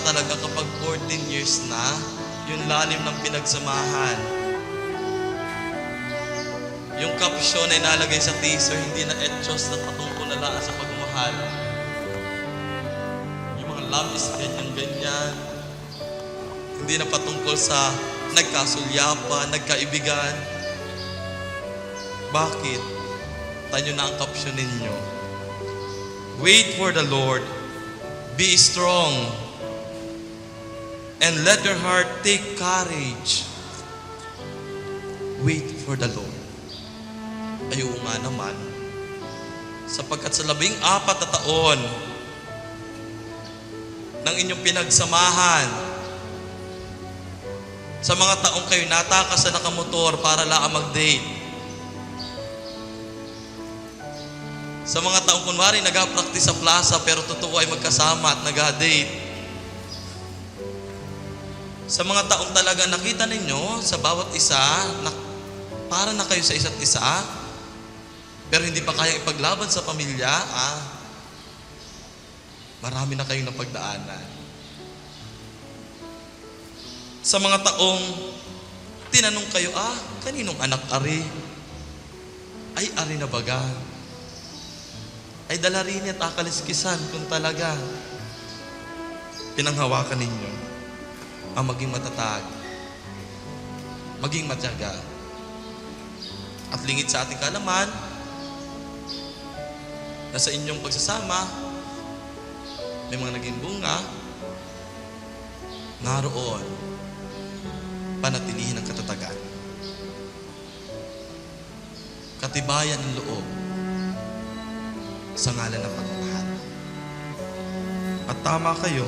talaga kapag 14 years na, yung lalim ng pinagsamahan. Yung caption na inalagay sa teaser, hindi na etchos na patungkol na lang sa pagmamahal. Yung mga love is ganyan-ganyan. Hindi na patungkol sa nagkasulyapan, nagkaibigan. Bakit? Tanyo na ang caption ninyo. Wait for the Lord. Be strong. And let your heart take courage. Wait for the Lord. Ayaw nga naman. Sapagkat sa 14 na taon ng inyong pinagsamahan, sa mga taong kayo natakas na nakamotor para lang mag-date, sa mga taong kunwari nag-practice sa plaza pero totoo ay magkasama at nag-date, sa mga taong talaga nakita ninyo sa bawat isa na para na kayo sa isa't isa pero hindi pa kayang ipaglaban sa pamilya, marami na kayong napagdaanan. Sa mga taong tinanong kayo, kaninong anak ari? Ay, ari na baga? Ay, dala rin at akaliskisan kung talaga pinanghawakan ninyo ang maging matatag, maging matyaga, at lingid sa ating kalaman na sa inyong pagsasama may mga naging bunga, naroon panatilihin ang katatagan, katibayan ng loob sa ngalan ng pagmamahal. At tama kayo,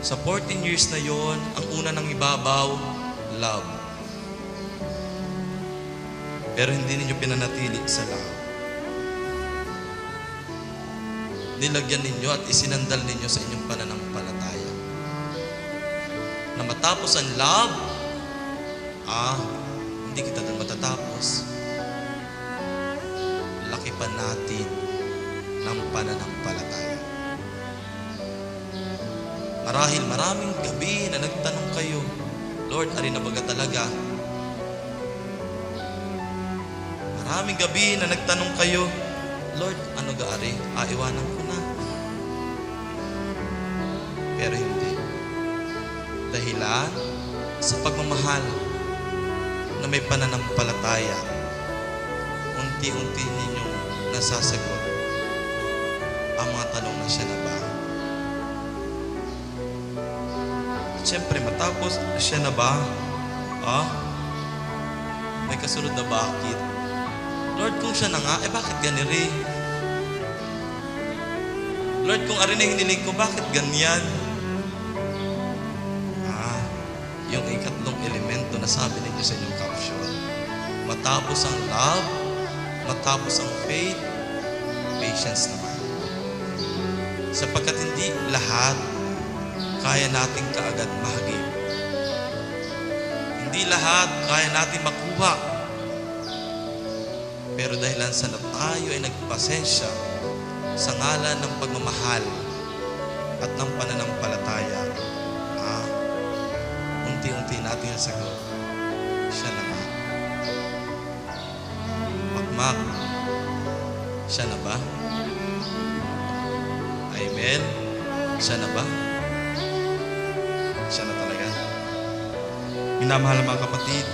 sa 14 years na yon, ang una ng ibabaw, love. Pero hindi ninyo pinanatili sa love. Nilagyan ninyo at isinandal ninyo sa inyong pananampalataya. Na matapos ang love, hindi kita doon matatapos. Laki pa natin ng pananampalataya. Marahil maraming gabi na nagtanong kayo, Lord, ari na baga talaga? Maraming gabi na nagtanong kayo, Lord, ano ga ari? Iwanan ko na. Pero hindi. Dahilan sa pagmamahal na may pananampalataya, unti-unti ninyong nasasagot ang mga tanong na siya na ba? Siyempre, matapos siya na ba? May kasunod na bakit? Lord, kung siya na nga, bakit ganiri? Lord, kung arin na hiniling ko, bakit ganyan? Yung ikatlong elemento na sabi ninyo sa inyong caption. Matapos ang love, matapos ang faith, patience naman. Sapagkat hindi lahat kaya natin kaagad mahagip. Hindi lahat kaya natin makuha. Pero dahilan sa na tayo ay nagpasensya sa ngalan ng pagmamahal at ng pananampalataya, unti-unti natin nasagot, siya na nga. Makmak, siya na ba? Amen? Siya na ba? Siya na talaga. Minamahal mga kapatid,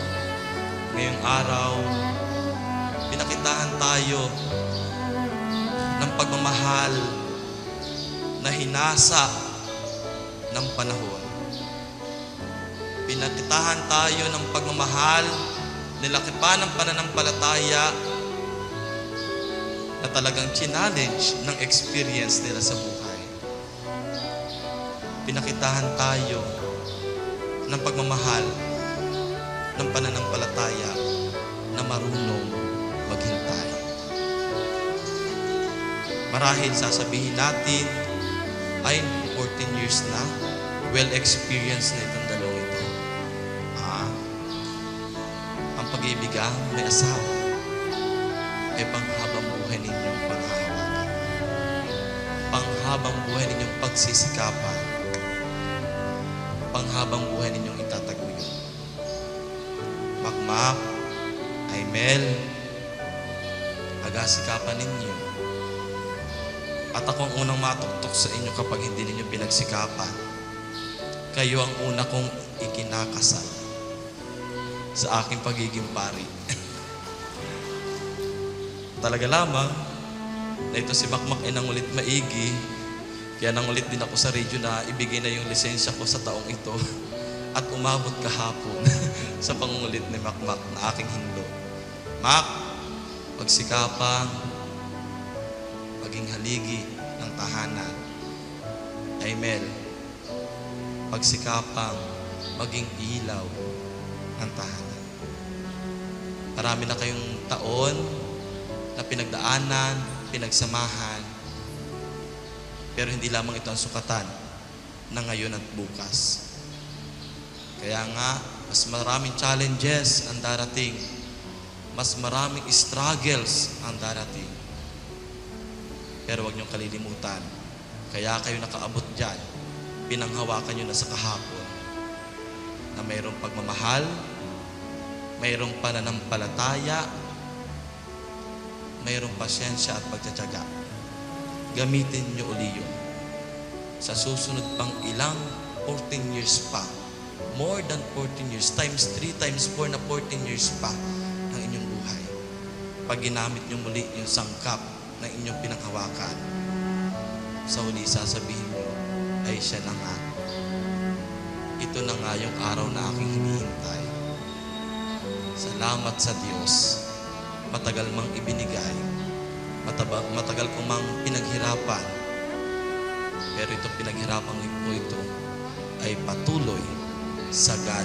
ngayong araw, pinakitahan tayo ng pagmamahal na hinasa ng panahon. Pinakitahan tayo ng pagmamahal, nilakipan ng pananampalataya na talagang challenge ng experience nila sa buhay. Pinakitahan tayo ng pagmamahal ng pananampalataya na marunong maghintay. Marahil sasabihin natin, ay 14 years na, well-experienced na itong dalawang ito. Ang pag-ibigan may asawa ay panghabang buhay ninyong panghahawakan. Panghabang buhay ninyong pagsisikapan panghabang buhay ninyong itataguyod. Makmak, Aimel, agasikapan ninyo. At ako ang unang matuktok sa inyo kapag hindi ninyo pinagsikapan. Kayo ang una kong ikinakasal sa aking pagiging pari. Talaga lamang na ito si Makmak ay nangulit maigi, kaya nangulit din ako sa radyo na ibigay na yung lisensya ko sa taong ito at umabot kahapon sa pangungulit ni Makmak na aking hindo. Mak, pagsikapang maging haligi ng tahanan. Aimel, pagsikapang maging ilaw ng tahanan. Marami na kayong taon na pinagdaanan, pinagsamahan, pero hindi lamang ito ang sukatan na ngayon at bukas. Kaya nga, mas maraming challenges ang darating, mas maraming struggles ang darating. Pero huwag niyong kalilimutan, kaya kayo nakaabot dyan, pinanghawakan niyo na sa kahapon na mayroong pagmamahal, mayroong pananampalataya, mayroong pasyensya at pagtsatsaga. Gamitin niyo uli yun sa susunod pang ilang 14 years pa. More than 14 years, times 3, times 4 na 14 years pa ng inyong buhay. Pag ginamit niyo muli yung sangkap na inyong pinanghawakan, sa huli sasabihin niyo, ay siya na nga. Ito na nga yung araw na aking hinihintay. Salamat sa Diyos. Matagal mang ibinigay, matagal ko mang pinaghirapan, pero ito pinaghirapan ko ito ay patuloy sagad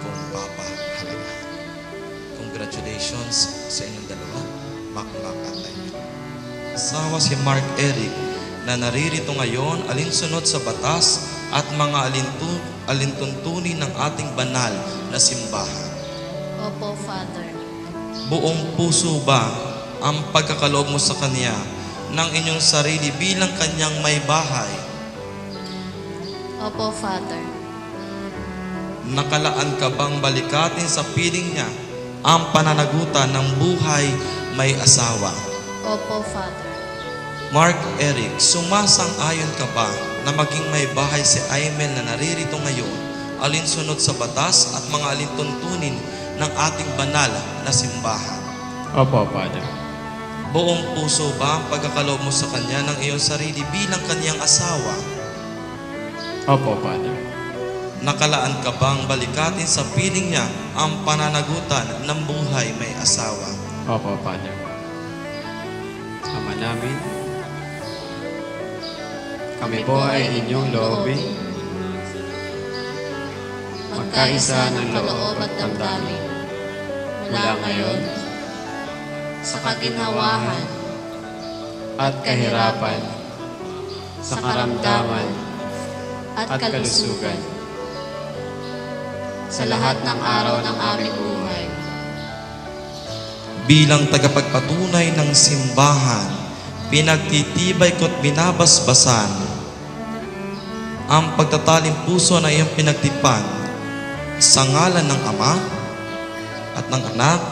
kong papahalagahan. Congratulations sa inyong dalawa, Makmak at Aimel. Asawa si Mark Eric na naririto ngayon alinsunod sa batas at mga alintuntunin ng ating banal na simbahan. Opo, Father. Buong puso ba ang pagkakaloob mo sa Kanya ng inyong sarili bilang Kanyang may bahay? Opo, Father. Nakalaan ka bang balikatin sa piling niya ang pananagutan ng buhay may asawa? Opo, Father. Mark Eric, sumasang-ayon ka ba na maging may bahay si Aimel na naririto ngayon alinsunod sa batas at mga alintuntunin ng ating banal na simbahan? Opo, Father. Buong puso ba ang pagkakaloob mo sa Kanya ng iyong sarili bilang Kanyang asawa? Opo, Father. Nakalaan ka bang balikatin sa piling niya ang pananagutan ng buhay may asawa? Opo, Father. Ama namin, kami po ay inyong loobin, magkaisa ng loob at damdamin, mula ngayon, sa kaginhawahan at kahirapan, sa karamdaman at at kalusugan, sa lahat ng araw ng aming buhay. Bilang tagapagpatunay ng simbahan, pinagtitibay ko't binabasbasan ang pagtataling puso na iyong pinagtipan sa ngalan ng Ama at ng Anak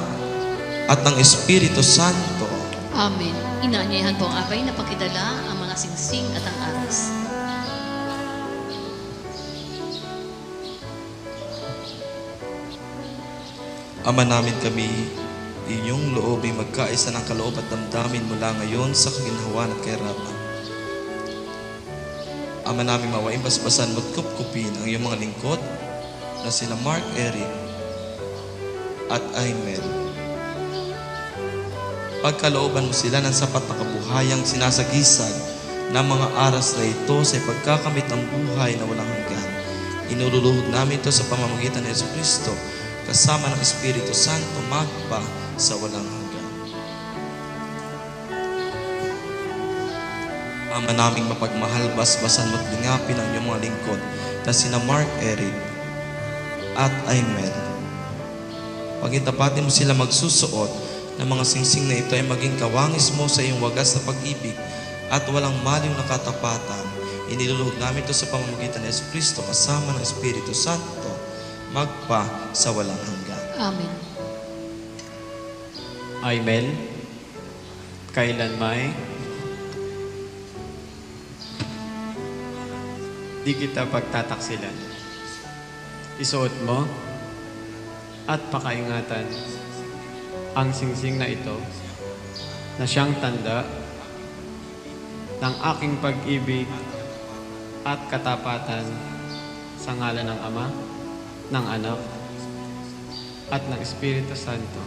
at ng Espiritu Santo. Amen. Inaanyayahan po ang abay na pakidala ang mga singsing at ang aras. Ama namin kami, inyong loob ay magkaisa ng kaloob at damdamin mula ngayon sa kaginhawan at kahirapan. Ama namin, mawaing basbasan mo't kupkupin ang iyong mga lingkod na sila Mark Eric at Aimel. Pagkalooban mo sila ng sapat na kabuhayang sinasagisag ng mga aras na ito sa pagkakamit ng buhay na walang hanggan. Inululuhod namin ito sa pamamagitan ng Jesucristo kasama ng Espiritu Santo magpa sa walang hanggan. Ama naming mapagmahal, basbasan mo't lingapin ang iyong mga lingkod na sina Mark Eric at Aimel. Pagintapatin mo sila magsusuot ng mga singsing na ito ay maging kawangis mo sa iyong wagas na pag-ibig at walang maliw na katapatan. Inilulog namin ito sa pamamagitan ng Kristo kasama ng Espiritu Santo, magpa sa walang hanggan. Amen. Amen. Kailan may di kita pagtataksilan. Isuot mo at pakaingatan ang singsing na ito na siyang tanda ng aking pag-ibig at katapatan sa ngalan ng Ama, ng Anak, at ng Espiritu Santo.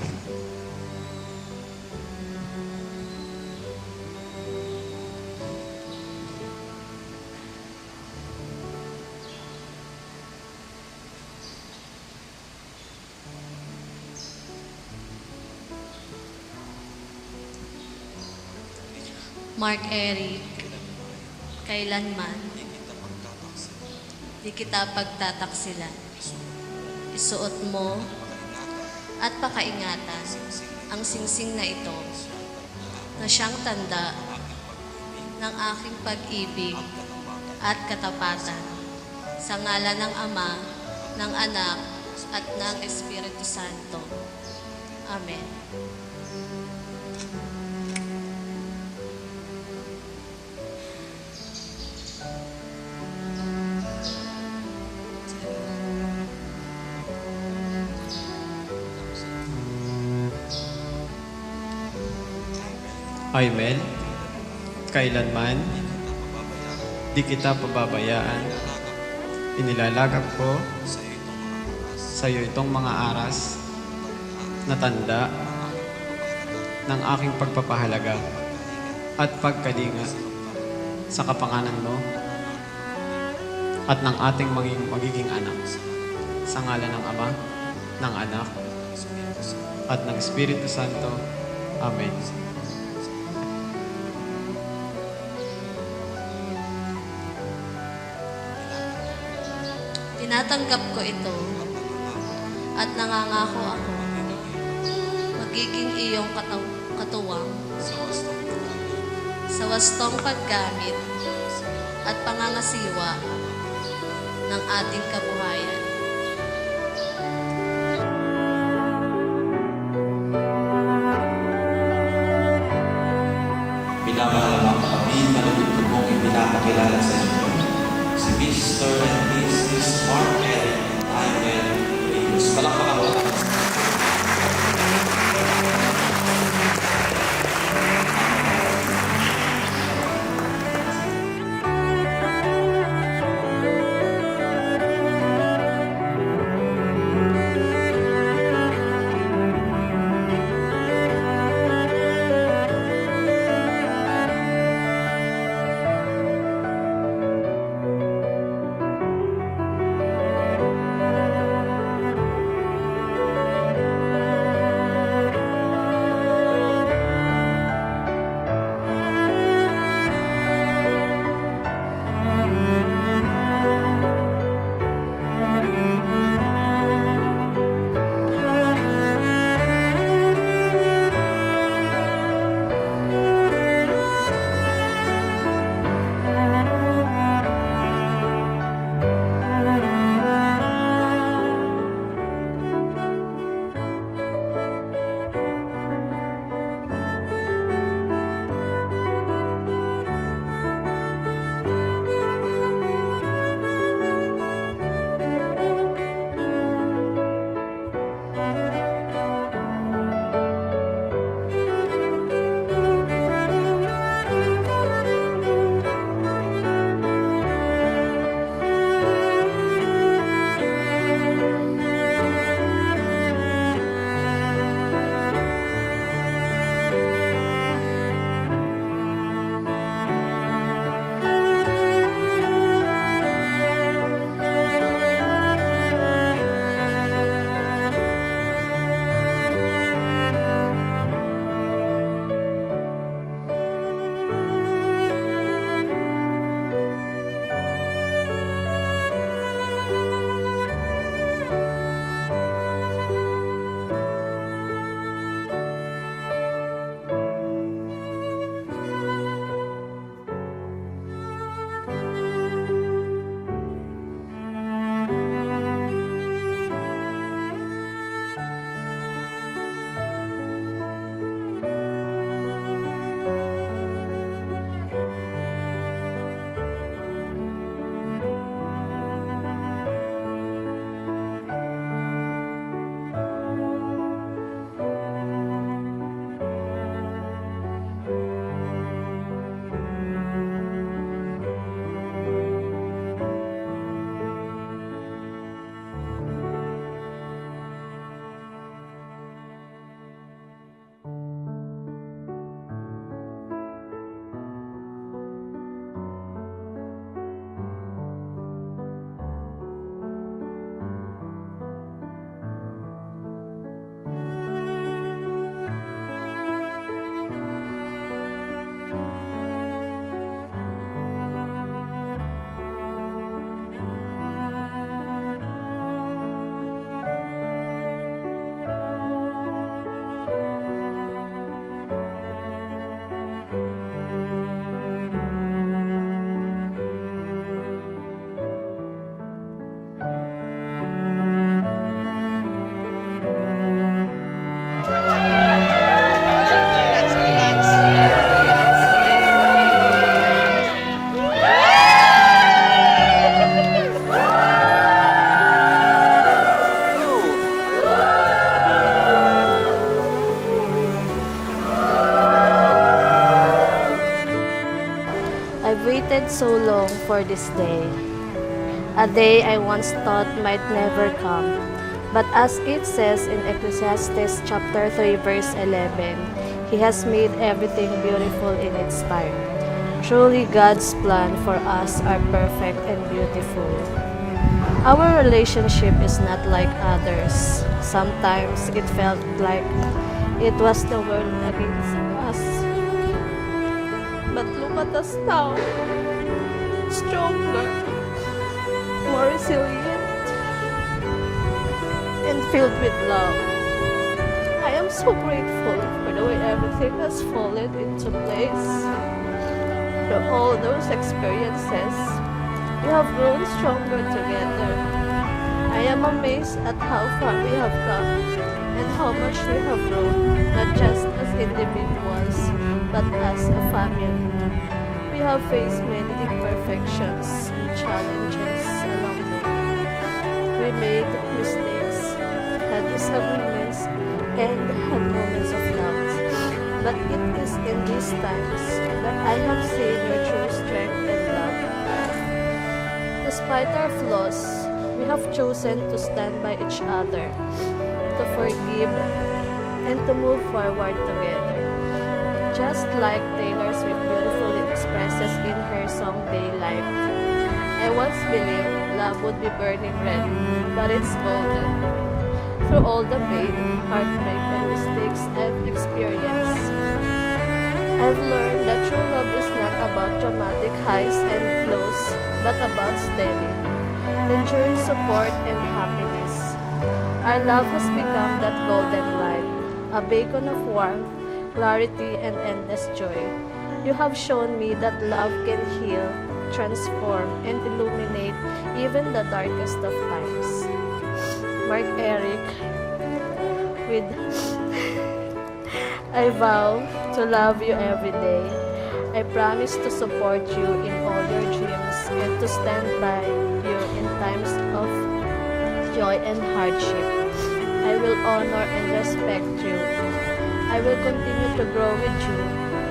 Mark Eric, kailanman di kita pagtataksilan. Isuot mo at pakaingatan ang singsing na ito na siyang tanda ng aking pag-ibig at katapatan sa ngalan ng Ama, ng Anak, at ng Espiritu Santo. Amen. Amen. Kailanman di kita pababayaan. Inilalagak ko sa iyo itong mga aras na tanda ng aking pagpapahalaga at pagkalinga sa kapanganan mo at ng ating magiging anak. Sa ngalan ng Ama, ng Anak, at ng Espiritu Santo. Amen. Tinatanggap ko ito at nangangako ako magiging iyong katuwang sa wastong paggamit at pangangasiwa ng ating kabuhayan. Minamahal mga kapatid, malugod ko pong ipinapakilala sa inyo si Mr. and Mrs. Mark Eric and Aimel Reyes. Palakpakan mo. waited so long for this day, a day I once thought might never come. But as it says in Ecclesiastes chapter 3 verse 11, He has made everything beautiful in its time. Truly God's plan for us are perfect and beautiful. Our relationship is not like others. Sometimes it felt like it was the world against us. But look at us now, stronger, more resilient, and filled with love. I am so grateful for the way everything has fallen into place. Through all those experiences, we have grown stronger together. I am amazed at how far we have come and how much we have grown, not just as individuals, but as a family. We have faced many imperfections and challenges along the way. We made mistakes, had disagreements, and had moments of doubt. But it is in these times that I have seen your true strength and love. Despite our flaws, we have chosen to stand by each other, to forgive, and to move forward together. Just like Taylor Swift beautifully expresses in her song Daylight, I once believed love would be burning red, but it's golden. Through all the pain, heartbreak, and mistakes I've experienced, I've learned that true love is not about dramatic highs and lows, but about steady, enduring support and happiness. Our love has become that golden light, a beacon of warmth, clarity, and endless joy. You have shown me that love can heal, transform, and illuminate even the darkest of times. Mark Eric, with I vow to love you every day. I promise to support you in all your dreams and to stand by you in times of joy and hardship. I will honor and respect you. I will continue to grow with you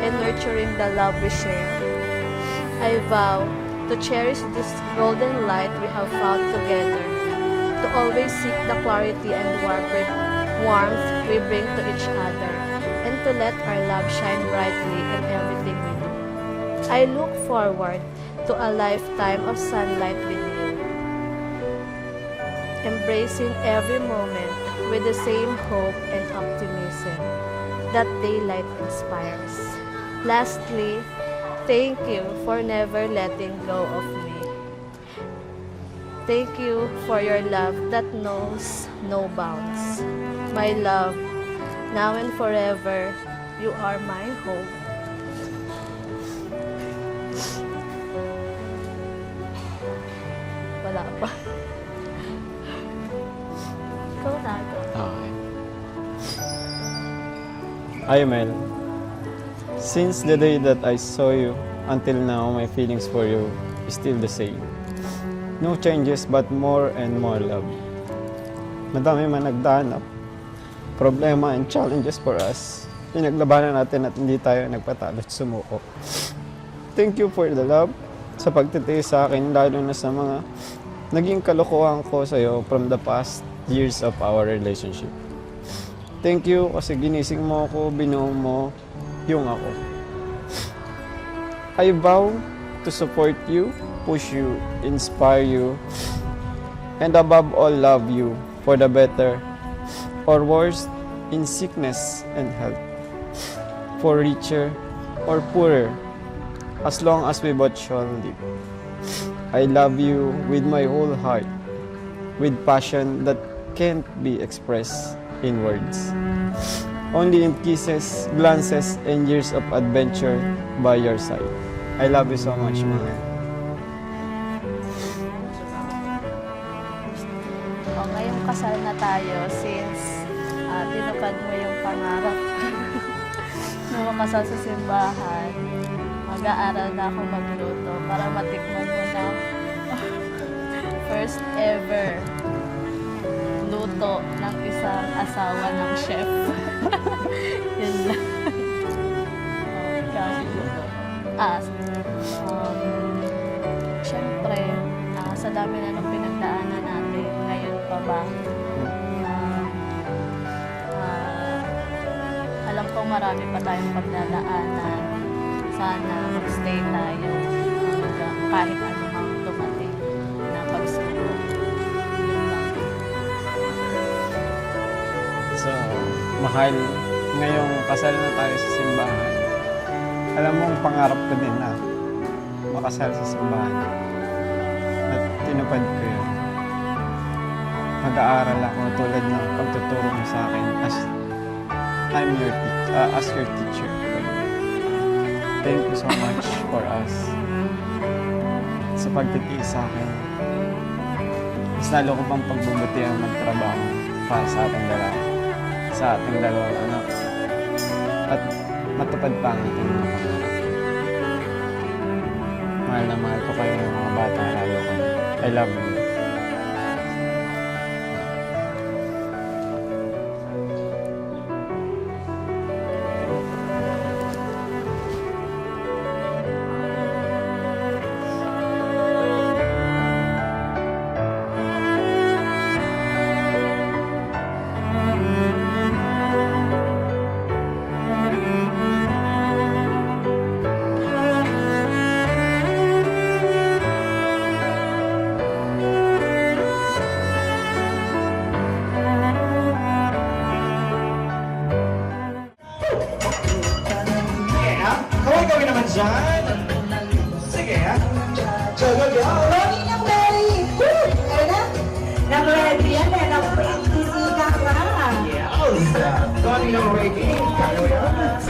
and nurturing the love we share. I vow to cherish this golden light we have found together, to always seek the clarity and warmth we bring to each other, and to let our love shine brightly in everything we do. I look forward to a lifetime of sunlight with you, embracing every moment with the same hope and optimism that daylight inspires. Lastly, thank you for never letting go of me. Thank you for your love that knows no bounds. My love, now and forever, you are my home. Wala pa. Ikaw na. Okay. Hi, Mel. Since the day that I saw you, until now, my feelings for you is still the same. No changes but more and more love. Madami man nagdaan problema and challenges for us. Pinaglabanan natin at hindi tayo nagpatalo at sumuko. Thank you for the love sa pagtitiis sa akin, lalo na sa mga naging kalokohan ko sa iyo from the past years of our relationship. Thank you kasi ginising mo ako, binuo mo yung ako. I vow to support you, push you, inspire you, and above all love you for the better or worse in sickness and health, for richer or poorer, as long as we both shall live. I love you with my whole heart, with passion that can't be expressed in words. Only in kisses, glances, and years of adventure by your side. I love you so much, Mahal. Ngayong kasal na tayo since tinupad mo yung pangarap na makasal sa simbahan. Mag-aaral na ako magluto para matikman mo na first ever luto ng isang asawa ng chef. Yun lang. dami na nung pinagdaanan natin. Ngayon pa ba? Alam kong marami pa tayong pagdadaanan. Sana magstay tayo hanggang kahit ano mang dumating na pagsubok. Yun lang. So, mahal, ngayong kasal na tayo sa simbahan, alam mo, pangarap ko din na makasal sa simbahan. At tinupad ko yun. Mag-aaral ako tulad ng pagtuturo mo sa akin as your teacher. Thank you so much for us. Sa pagtitiis sa akin, mas lalo ko pang pagbubuti ang magtrabaho para sa ating dalawa. Sa ating dalawang anak. At matupad pa ang ating mga pangarap. Mahal na mahal ko kayo ng mga bata lalo ko. I love you. Kaway-kaway naman dyan. Sige, ha? Go. Ready na ready! Woo! Ano na? Nag-ready yan eh. Nag-practice ka na. Yes! Gani ng ready. Kaya yan.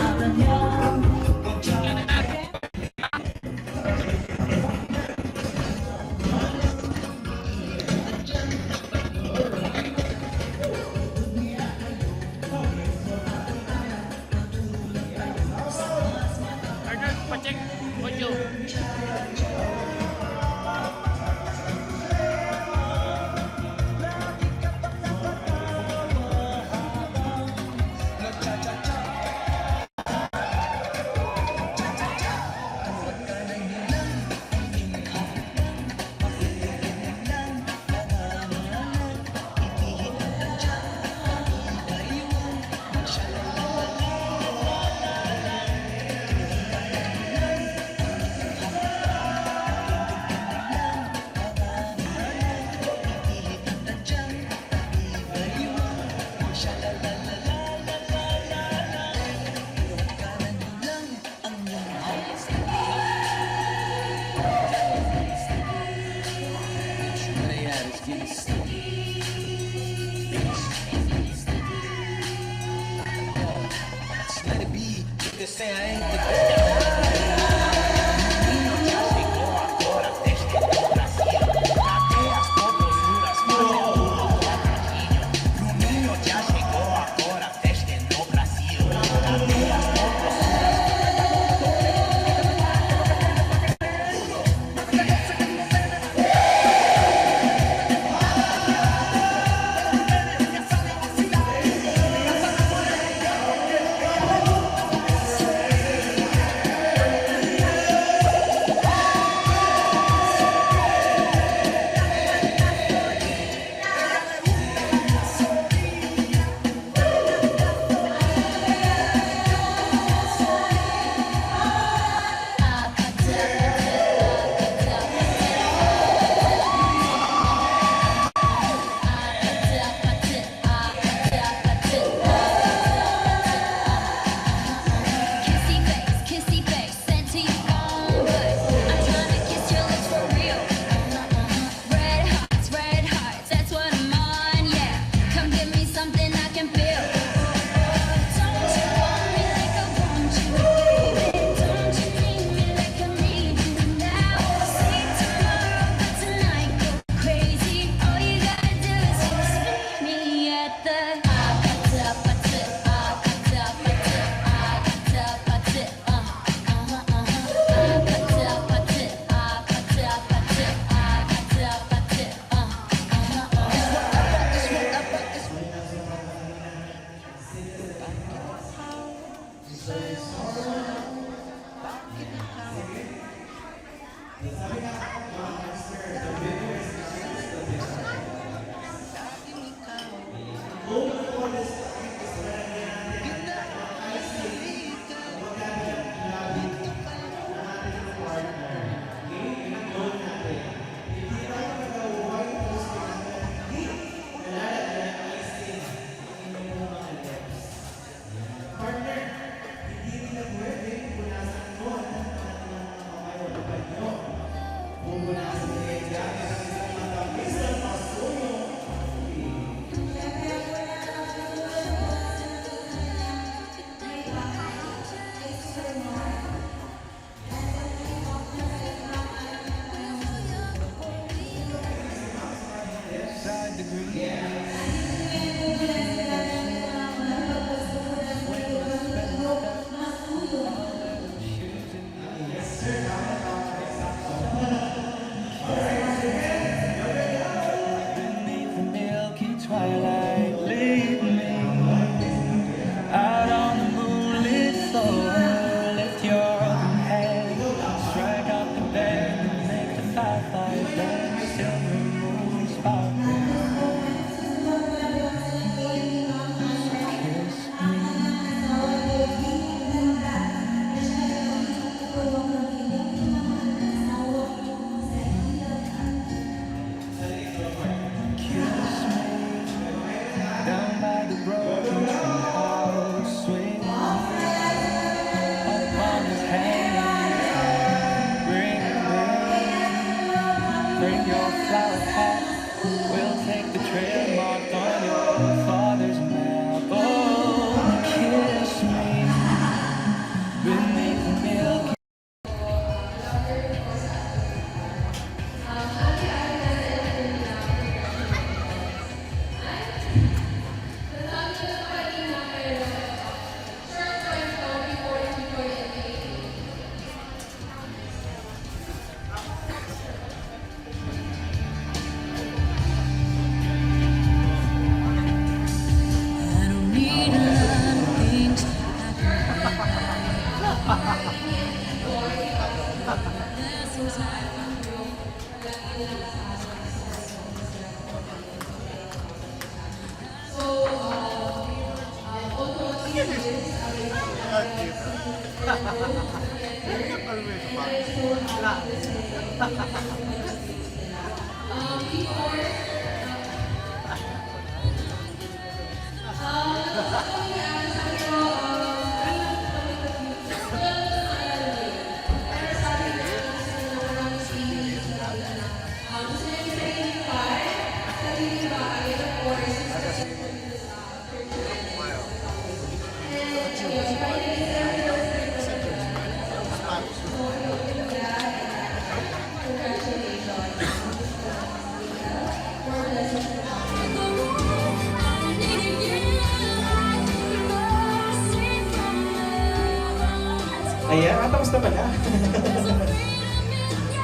Ayan, tapos na pala.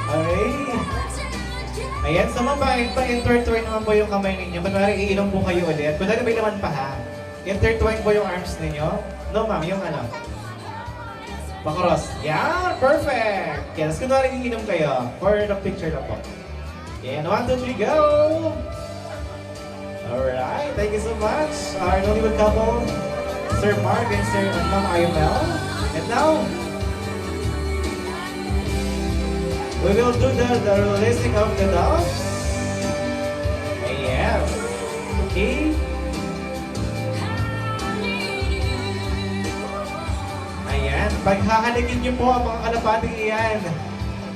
Alright. Ayan, sa mga pa-intertwine naman po yung kamay ninyo. Kunwari, iinom po kayo ulit. Kunwari, may laman pa ha. Intertwine po yung arms ninyo. No, ma'am, yung ano. Pakross. Yeah, perfect! Yes, kunwari, iinom kayo. For the picture lang po. And 1, 2, 3, go! Alright, thank you so much. Our Nollywood couple, Sir Mark and Sir Ma'am Ayumel. And now, we will do the releasing of the doves. Yes. Okay. Ayan. Paghahalikin niyo po ang mga kalapating iyan.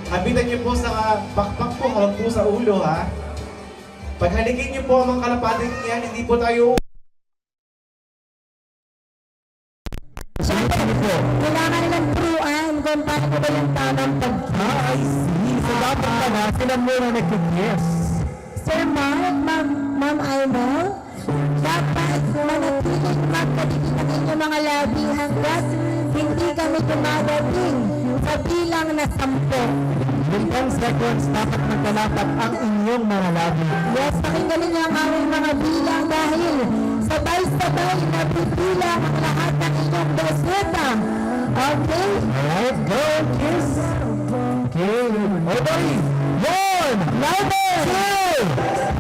Habitan niyo po sa bakbak po, hawag po sa ulo ha. Paghalikin niyo po ang mga kalapating iyan, hindi po tayo Kailangan nilang turuan kung paano ba yung tamang pag-kiss. So dapat pala, sila muna nag-kiss. Sir Mark, Ma'am Aimel, dapat manatiling magkadikit ang inyong mga labi hanggat hindi kami dumadating sa bilang na 10. In 10 seconds, dapat magkalapat ang inyong mga labi. Yes, pakinggan ninyo ang aming mga bilang dahil sabay-sabay na bibilang ang lahat ng inyong doseta. Okay? Alright, go, kiss. Okay, everybody. 1, louder. 2,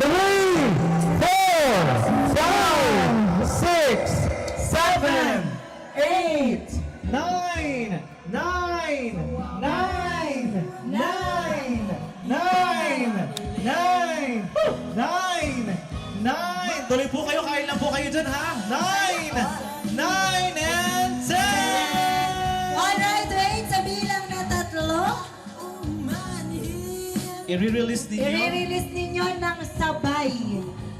3, 4, 5, 6, 7, 8, 9, 9. Tuloy po kayo, kain lang po kayo dyan ha. 9, 9, and 10. Alright, wait, sa bilang na 3, I-release ninyo. i-release ninyo ng sabay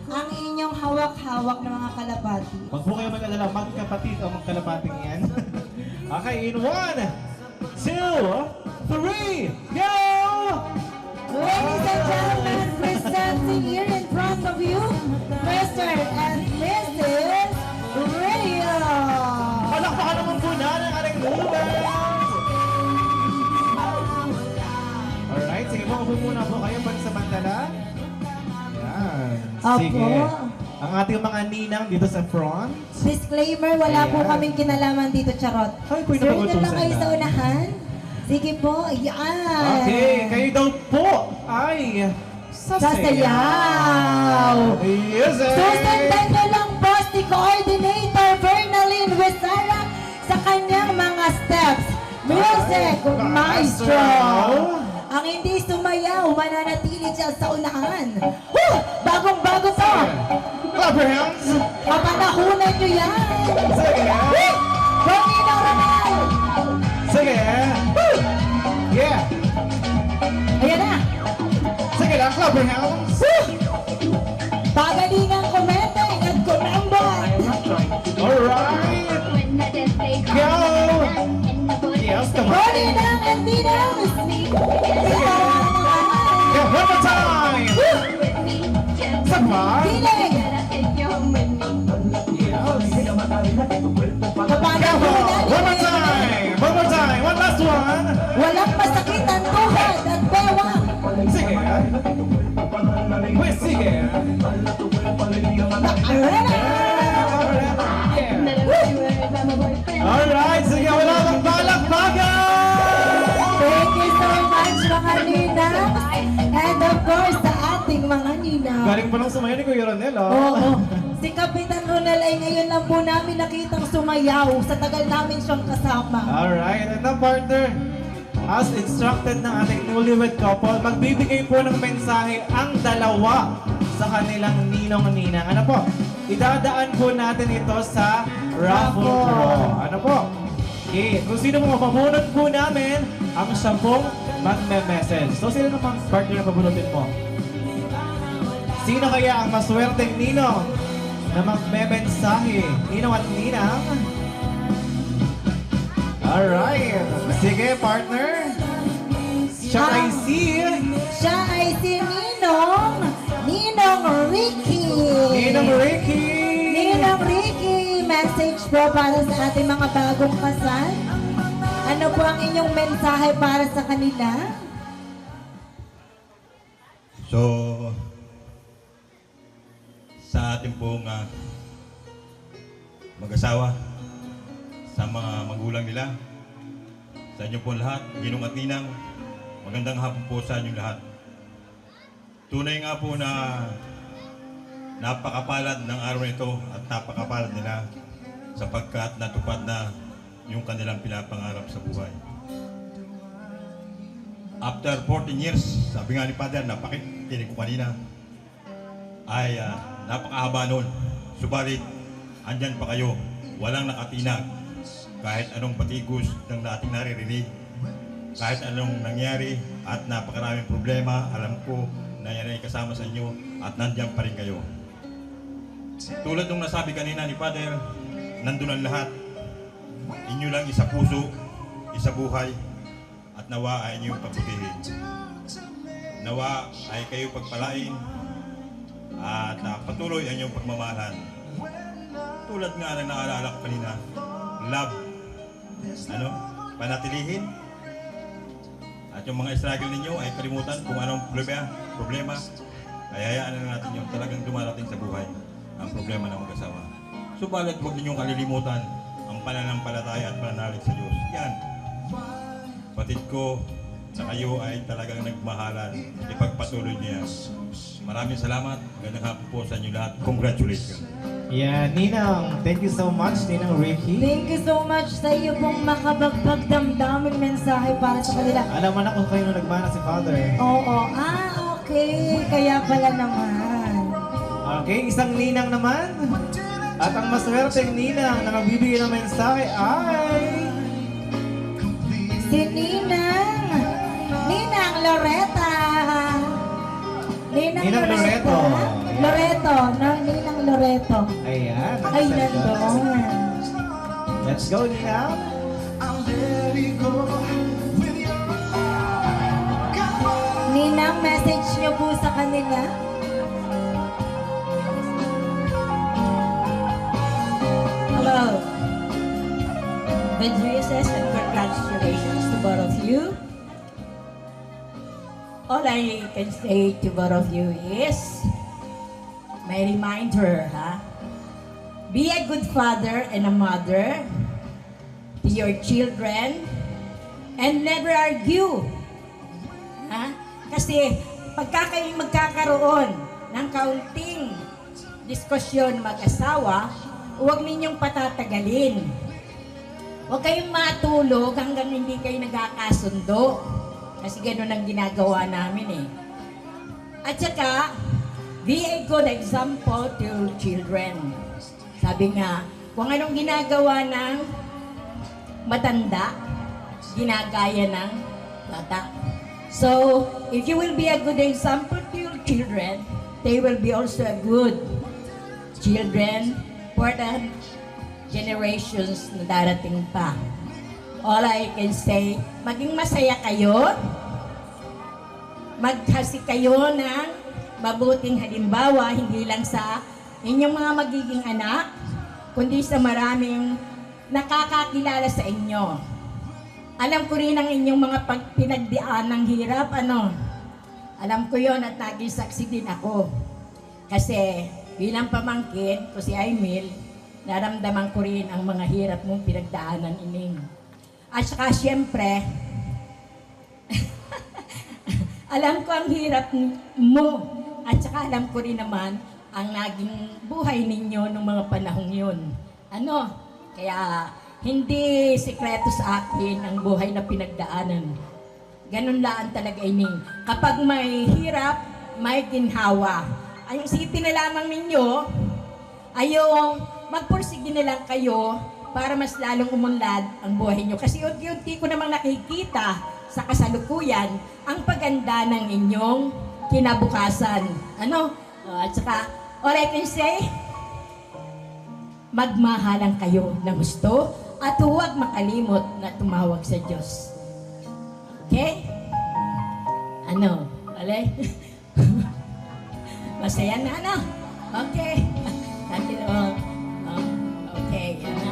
ang inyong hawak-hawak ng mga kalapati. Huwag po kayo mag-alala, magkapatid o magkalapating yan. Okay, in 1, 2, 3, go! Ladies and gentlemen, presenting here in front of you, Mr. and Mrs. Rio. Palakpakan naman po na ng ating movers! Alright, sige po, upo muna po kayo pagsamantala. Yan, sige. Opo. Ang ating mga ninang dito sa front. Disclaimer, wala po Ayan. kaming kinalaman dito, charot. Ay, pwede Sir, ba dito lang utusan kayo na? sa unahan. Sige po, yan. Okay, kayo daw po ay Sasayaw. Yes, eh. Susundan nyo lang po si Coordinator Bernalyn Wesara sa kanyang mga steps. Music, Maestro. Ang hindi sumayaw, mananatili siya sa unahan. Woo! Bagong-bago to. Clap your hands. Kapanahunan nyo yan. Sige. Woo! Bonino Ronel. Sige. Woo! Yeah. Ayan na. Sige lang, clap your hands. Pagalingang kumeteng at kumembot. Alright. Go. Yes, come on. Boninang and Dinang. Yeah, one more time. Sama. Dinig. One more time. One more time. One last one. Walang masakit ang tuhod at bewang. Sige. Wait, sige. Alright, sige, wala bang balak-bagan! Thank you so much mga mga ninang. Galing pa lang sumayaw ni Kuya Ronel, oh. Oo. Si Kapitan Ronel ay ngayon lang po namin nakitang sumayaw sa tagal namin siyang kasama. Alright, and now partner, as instructed ng ating newlywed couple, magbibigay po ng mensahe ang dalawa sa kanilang ninong-ninang. Ano po? Idadaan po natin ito sa raffle draw. Ano po? Okay, kung sino mo mabunot po namin, ang siya pong magme-message. So, sino naman partner na pabunutin mo? Sino kaya ang maswerteng ninong na magme-mensahe? Ninong at ninang? Alright. Sige, partner. Siya ay si Siya ay si Ninong Ricky. Ninong Ricky. Ninong Ricky, message po para sa ating mga bagong kasal. Ano po ang inyong mensahe para sa kanila? So, sa ating pong mag-asawa, sa mga magulang nila, sa inyo po lahat, ginong at ninang, magandang hapon po sa inyong lahat. Tunay nga po na napakapalad ng araw nito at napakapalad nila sapagkat natupad na yung kanilang pinapangarap sa buhay. After 14 years, sabi nga ni Father, napakikinig ko kanina, ay napakahaba noon. Subalit, andyan pa kayo, walang nakatinag. Kahit anong patigos ng ating naririnig, kahit anong nangyari at napakaraming problema, alam ko na yan ay kasama sa inyo at nandiyan pa rin kayo. Tulad nung nasabi kanina ni Father, nandun ang lahat. Inyo lang isa puso, isa buhay, at nawa ay inyong pagbutihin. Nawa ay kayo pagpalain at patuloy ang inyong pagmamahalan. Tulad nga na naalala ko kanina, love, panatilihin. At yung mga struggle ninyo ay kalimutan kung anong problema. Ay hayaan na natin yung talagang dumarating sa buhay ang problema ng mag-asawa. Subalit huwag ninyong kalilimutan ang pananampalataya at pananalig sa Diyos. Yan. Batid ko na kayo ay talagang nagmahalan. Ipagpatuloy niya. Maraming salamat. Magandang hapon po sa inyo lahat. Congratulations. Yeah, Ninang, thank you so much, Ninang Ricky. Thank you so much sa iyo pong makabagbagdamdaming mensahe para sa kanila. Alam mo na kung kayo nung nagmana si Father. Oo, okay. Kaya pala naman. Okay, isang ninang naman. At ang maswerteng ninang na magbibigay ng mensahe ay... Si Ninang Loretta. Ninang Loreto. Loreto, Ninang Loreto. Ayan. Ay, nandun. Let's go, Ninang. Ninang, message niyo po sa kanila. Hello. Good wishes and congratulations to both of you. All I can say to both of you is my reminder, be a good father and a mother to your children and never argue. Kasi pagka kayo magkakaroon ng kaunting diskusyon mag-asawa, huwag ninyong patatagalin. Huwag kayong matulog hanggang hindi kayo nagkakasundo. Kasi gano'n ang ginagawa namin eh. At saka, be a good example to children. Sabi nga, kung anong ginagawa ng matanda, ginagaya ng bata. So, if you will be a good example to your children, they will be also a good children for the generations na darating pa. All I can say, maging masaya kayo, maghasi kayo ng mabuting halimbawa, hindi lang sa inyong mga magiging anak, kundi sa maraming nakakakilala sa inyo. Alam ko rin ang inyong mga pinagdian ng hirap, Alam ko yon at naging saksi din ako. Kasi bilang pamangkin ko si Aimil, naramdaman ko rin ang mga hirap mong pinagdaanan, ining. At saka siyempre, alam ko ang hirap mo At saka alam ko rin naman ang naging buhay ninyo nung mga panahong yun. Ano? Kaya hindi sikreto sa akin ang buhay na pinagdaanan. Ganun laan talaga ining. Kapag may hirap, may ginhawa. Ang isipin na lamang ninyo ay yung magpursige na lang kayo para mas lalong umunlad ang buhay nyo. Kasi unti-unti ko namang nakikita sa kasalukuyan ang paganda ng inyong kinabukasan. Ano? At saka, all I can say, magmahalan kayo ng gusto at huwag makalimot na tumawag sa Diyos. Okay? Ano? Alay? Masaya na, ano? Okay. Okay, yan na.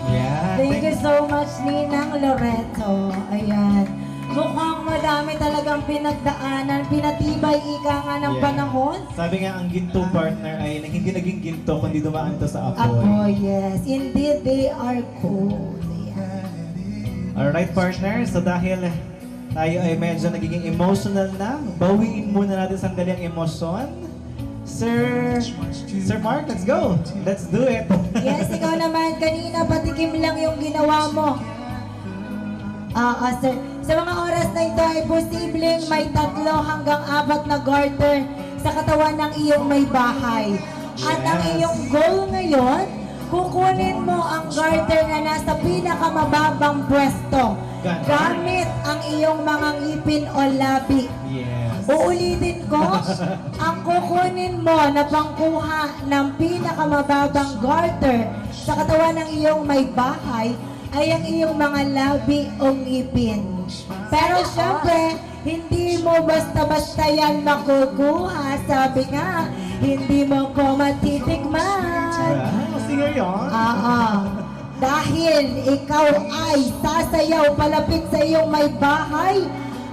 Yeah. Thank you so much, Ninang Loreto. Ayan. Mukhang madami talagang pinagdaanan, pinatibay ika nga ng Yeah. panahon. Sabi nga ang ginto partner ay hindi naging ginto kundi dumaan to sa apoy. Apo, yes. Indeed, they are cool. Ayan. Alright partner, so dahil tayo ay medyo nagiging emotional na, bawiin muna natin sandali ang emosyon. Sir Mark, let's go! Let's do it! Yes, ikaw naman, kanina patikim lang yung ginawa mo. Sir, sa mga oras na ito ay posibleng may 3 hanggang 4 na garter sa katawan ng iyong may bahay. At ang Yes. iyong goal ngayon, kukunin mo ang garter na nasa pinakamababang pwesto Ganon. gamit ang iyong mga ngipin o labi. Yes. Uulitin ko, ang kukunin mo na pangkuha ng pinakamababang garter sa katawan ng iyong may bahay ay ang iyong mga labi o ngipin. Pero syempre, hindi mo basta-basta yan makukuha. Sabi nga, hindi mo ko matitikman. Sige yun. Dahil ikaw ay sasayaw palapit sa iyong may bahay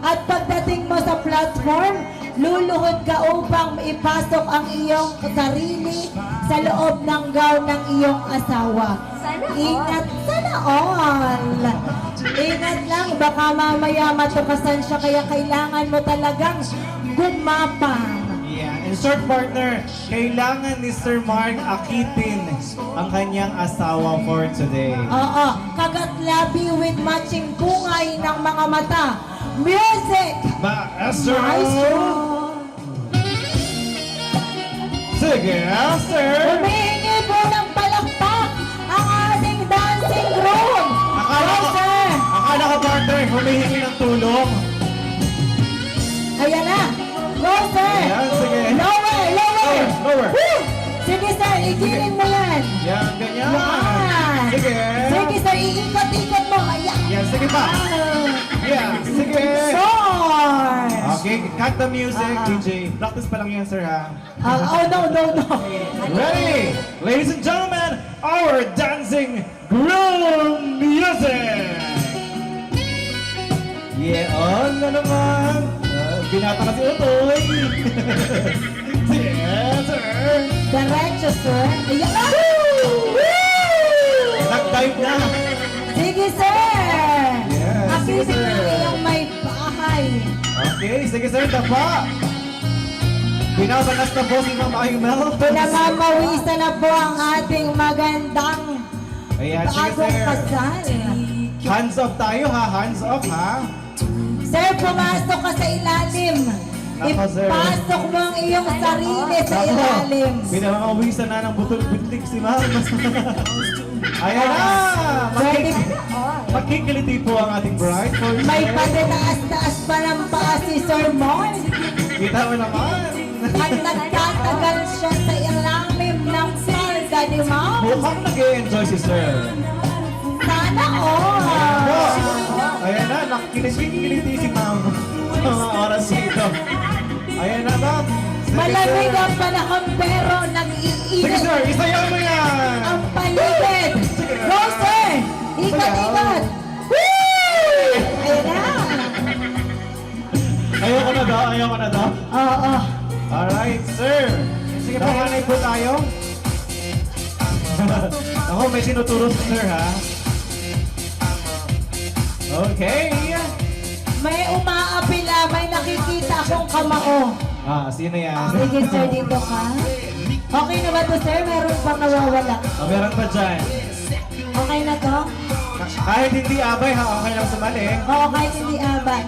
at pagdating mo sa platform, luluhod ka upang ipasok ang iyong sarili sa loob ng gown ng iyong asawa. Ingat, sana all. Ingat lang, baka mamaya matukasan siya kaya kailangan mo talagang gumapang. Yeah. In short partner, kailangan ni Sir Mark akitin ang kanyang asawa for today. Oo, kagatlabi with matching bungay ng mga mata. Music! Maestro! Maestro! Sige, sir! Humihingi po ng palakpak ang ating dancing room! Akala ko, sir! akala ko partner, humihingi ng tulong. Ayan na! Go, sir! Ayan, sige. Lower! Lower! Lower! Woo! Sige, sir! Igiling mo yan! Yan, ganyan. Yan! Sige. Sige, sir! Iikot-ikot mo! Ayan! Yan, sige pa. Yeah, sige. More! Okay, cut the music, DJ. Practice pa lang yan, sir, ha? No! Ready? Ladies and gentlemen, our dancing groom music! Yeah, on na naman. Binata na si Utoy. Yeah, sir. Diretso, sir! Ayan na! Nag-dive na. Sige, sir! Yes, sige, Akitin sir. na iyong may bahay. Okay, sige, sir. Dapa. Binabanas na po si Ma'am Aymel. Pinamamawisan na po ang ating magandang Ayan, sige, bagong sir. kasal. Hands off tayo, ha? Hands off, ha? Sir, pumasok ka sa ilalim. Nako, sir. Ipasok mo ang iyong sarili sa ilalim. Pinamawisan na ng butol-butik si Ma'am. Ayan na! Magkikiliti po ang ating bride for May today. patinaas-taas pa ng paa si Sir Mon. Kita mo naman. At nagtatagal siya sa ilalim ng salga ni Ma'am. Mukhang nag-enjoy si Sir. Sana all. Ayan na, nakikiliti si Ma'am. Sa mga oras dito. Ayan na, Ma'am. Sige, Malamig sir. ang panahon pero Sige, nag-iinit sir. Isayaw mo yan. ang paligid. Go, sir! Ikot-ikot! Ayan na! Ayoko na daw, ayoko na daw. Oo. Alright, sir. Sige po, hanay po tayo. Ako, may sinuturo si sir, ha? Okay. May umaapila, may nakikita akong kamao. Sino yan? Sige, sir, dito ka. Okay na ba to, sir? Meron pang nawawala. Meron pa dyan. Okay na to? Kahit hindi abay ha, okay lang sumali. Oo, kahit hindi abad.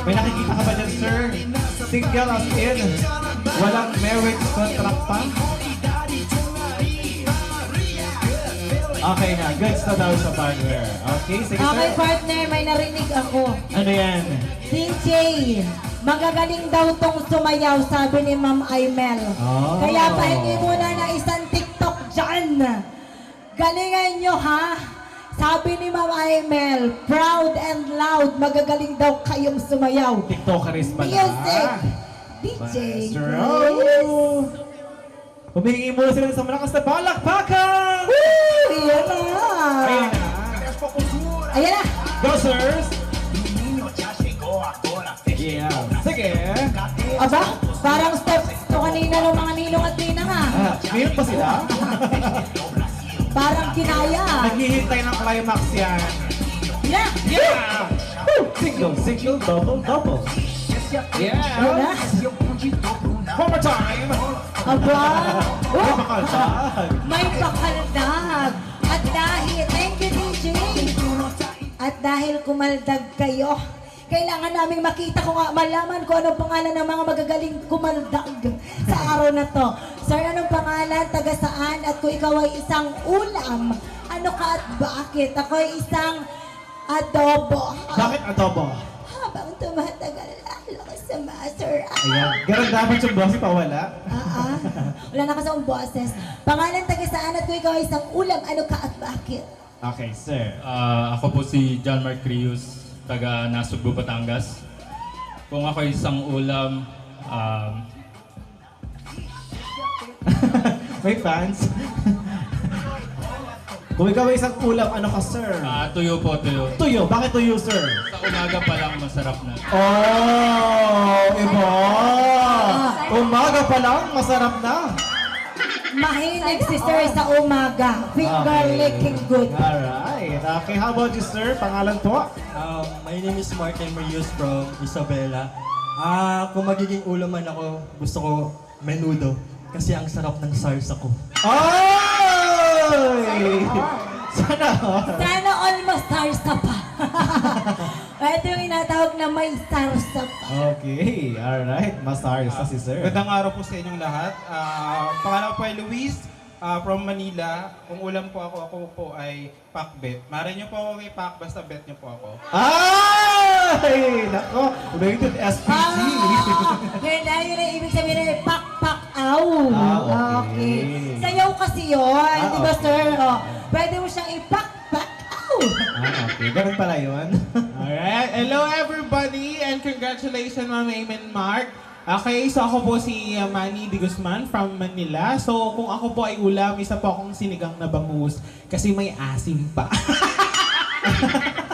May nakikita ka ba dyan, sir? Single as in, walang marriage contract pa? Okay na, goods na daw sa partner. Okay, sige Okay, sir. partner, may narinig ako. Ano yan? DJ, magagaling daw tong sumayaw, sabi ni Ma'am Aimel. Oh. Kaya pahingi muna ng isang TikTok dyan. Galingan nyo, ha? Sabi ni Ma'am Aimel, proud and loud, magagaling daw kayong sumayaw. TikTokeris pala. Music! DJ, Master. please. Humingi muna sila sa malakas na palakpakan! Woo! Ayan na! Ayan na. Ayan na! Go, sirs! Yeah. Sige. Aba, parang steps to kanina ng mga ninong at ninang, ha? Ngayon pa sila? Parang kinaya. Naghihintay ng climax yan. Yeah! Yeah! Woo! Single, single, double, double. Yeah! Ayan na. One more time! Aba! Oh, Makaldag. may pakaldag. At dahil, thank you DJ. At dahil kumaldag kayo, kailangan naming makita ko nga, malaman ko anong pangalan ng mga magagaling kumaldag sa araw na to. Sir, anong pangalan, taga saan, at kung ikaw ay isang ulam, ano ka at bakit? Ako ay isang adobo. Bakit adobo? Habang tumatagal, lalo ka sa master. Ayan. Ganun dapat yung boss pawala. Wala na kasi akong boses. Pangalan, taga saan, at kung ikaw ay isang ulam, ano ka at bakit? Okay, sir. Ako po si John Mark Crius, taga Nasugbu, Batangas. Kung ako isang ulam, May fans? Kung ikaw ay isang ulam, ano ka, sir? tuyo po, tuyo. Tuyo. Bakit tuyo, sir? Sa umaga pa lang masarap na. Oh, iba! Umaga pa lang, masarap na. Mahilig si sir sa umaga. Finger licking good. Alright. Okay, how about you, sir? Pangalan po? My name is Martin Marius from Isabela. Kung magiging ulaman ako, gusto ko menudo. Kasi ang sarap ng sarsa ko. Ay! Sana all. Sana all masarsa pa. Ito yung inatawag na may sarsa pa. Okay, alright. Masarsa si sir. Magandang araw po sa inyong lahat. Pangalan ko ay Luis from Manila. Kung ulam po ako po ay pakbet. Mara niyo po ako may pak, basta bet niyo po ako. Ay! Nako, rated SPG. Yun na ibig sabihin na pak-pak-aw. Okay. Sayaw kasi yun, di ba okay. sir? Oh, pwede mo siyang ipak-pak-aw. Okay. Ganun pala yun. Alright. Hello everybody and congratulations Ma'am Amen Mark. Okay, so ako po si Manny De Guzman from Manila. So kung ako po ay ulam, isa po akong sinigang na bangus kasi may asim pa.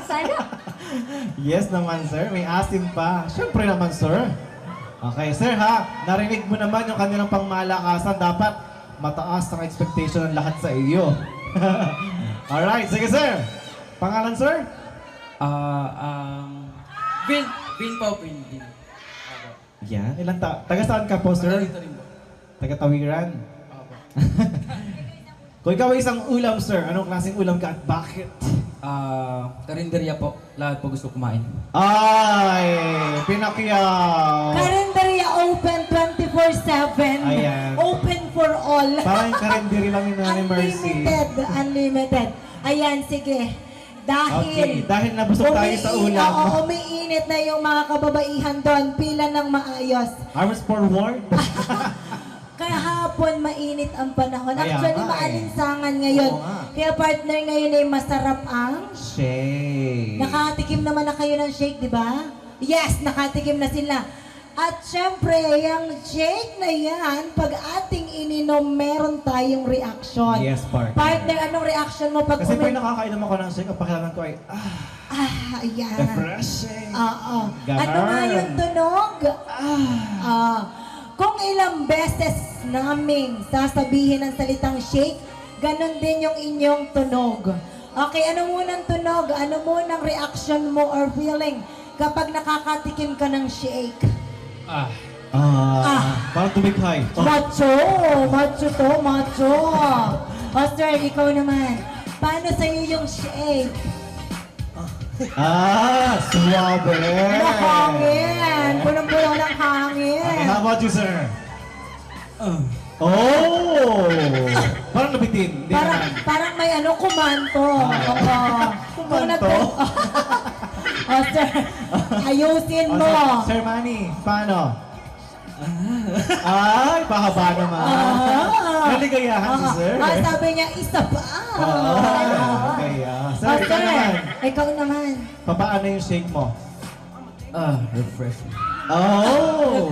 Sana. Yes naman, sir. May asim pa. Siyempre naman, sir. Okay, sir ha. Narinig mo naman yung kanilang pangmalakasan. Dapat mataas ang expectation ng lahat sa iyo. Alright, sige, sir. Pangalan, sir? Green po, green. Yan. Taga saan ka po, sir? Dito rin po. Taga Tawiran? Kung ikaw ay isang ulam, sir, anong klaseng ulam ka at bakit? Karinderya po. Lahat po gusto kumain. Ay! Pinakyaw! Karinderya open 24/7. Ayan. Open for all. Parang karendiri lang ni Nanay Mercy. Unlimited. Ayan, sige. Okay, dahil nabusog tayo sa ulam. Oo, umiinit na yung mga kababaihan doon. Pila ng maayos. Arms forward. Kahapon mainit ang panahon. Kaya Actually, nga eh. maalinsangan ngayon. Oo nga. Kaya partner, ngayon ay masarap ang Shake. nakatikim naman na kayo ng shake, di ba? Yes, nakatikim na sila. At syempre, yung shake na yan, pag ating ininom, meron tayong reaction. Yes, partner. Partner, anong reaction mo pag Kasi pag nakakainom ako ng shake, ang pakiramdam ko ay, ayan. refreshing. Oo. Ganon. Ano nga yung tunog? Kung ilang beses naming sasabihin ang salitang shake, ganon din yung inyong tunog. Okay, ano munang tunog? Ano munang reaction mo or feeling kapag nakakatikim ka ng shake? Parang tumighay. Macho! Macho to, macho! O sir, ikaw naman. Paano sa'yo yung shake? Suwabe! Mahangin! Punong-puno ng hangin! Okay, how about you, sir? Parang nabitin. Hindi Parang, naman. parang may ano, kumanto. Oo. Kumanto? O sir, ayusin mo. Sir Manny, paano? Ay, pahaba naman. Naligayahan si sir. Sabi niya, isa pa. Okay, Sir, O ikaw sir, naman. ikaw naman. Paano yung shake mo? Refreshing. Oh!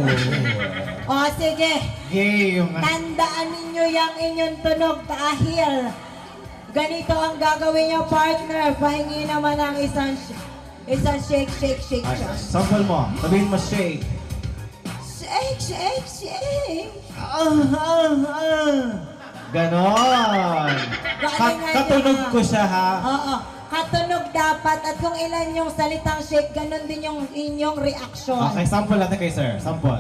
O sige, Game! tandaan ninyo yung inyong tunog dahil ganito ang gagawin niyo, partner. Pahingi naman ng isang shake, shake, shake. Ay, sample mo. Sabihin mo shake. Shake, shake, shake. Ganon. Katunog ko siya, ha? Oo, katunog dapat at kung ilan yung salitang shake, ganun din yung inyong reaction. Okay, sample natin kay sir. Sample.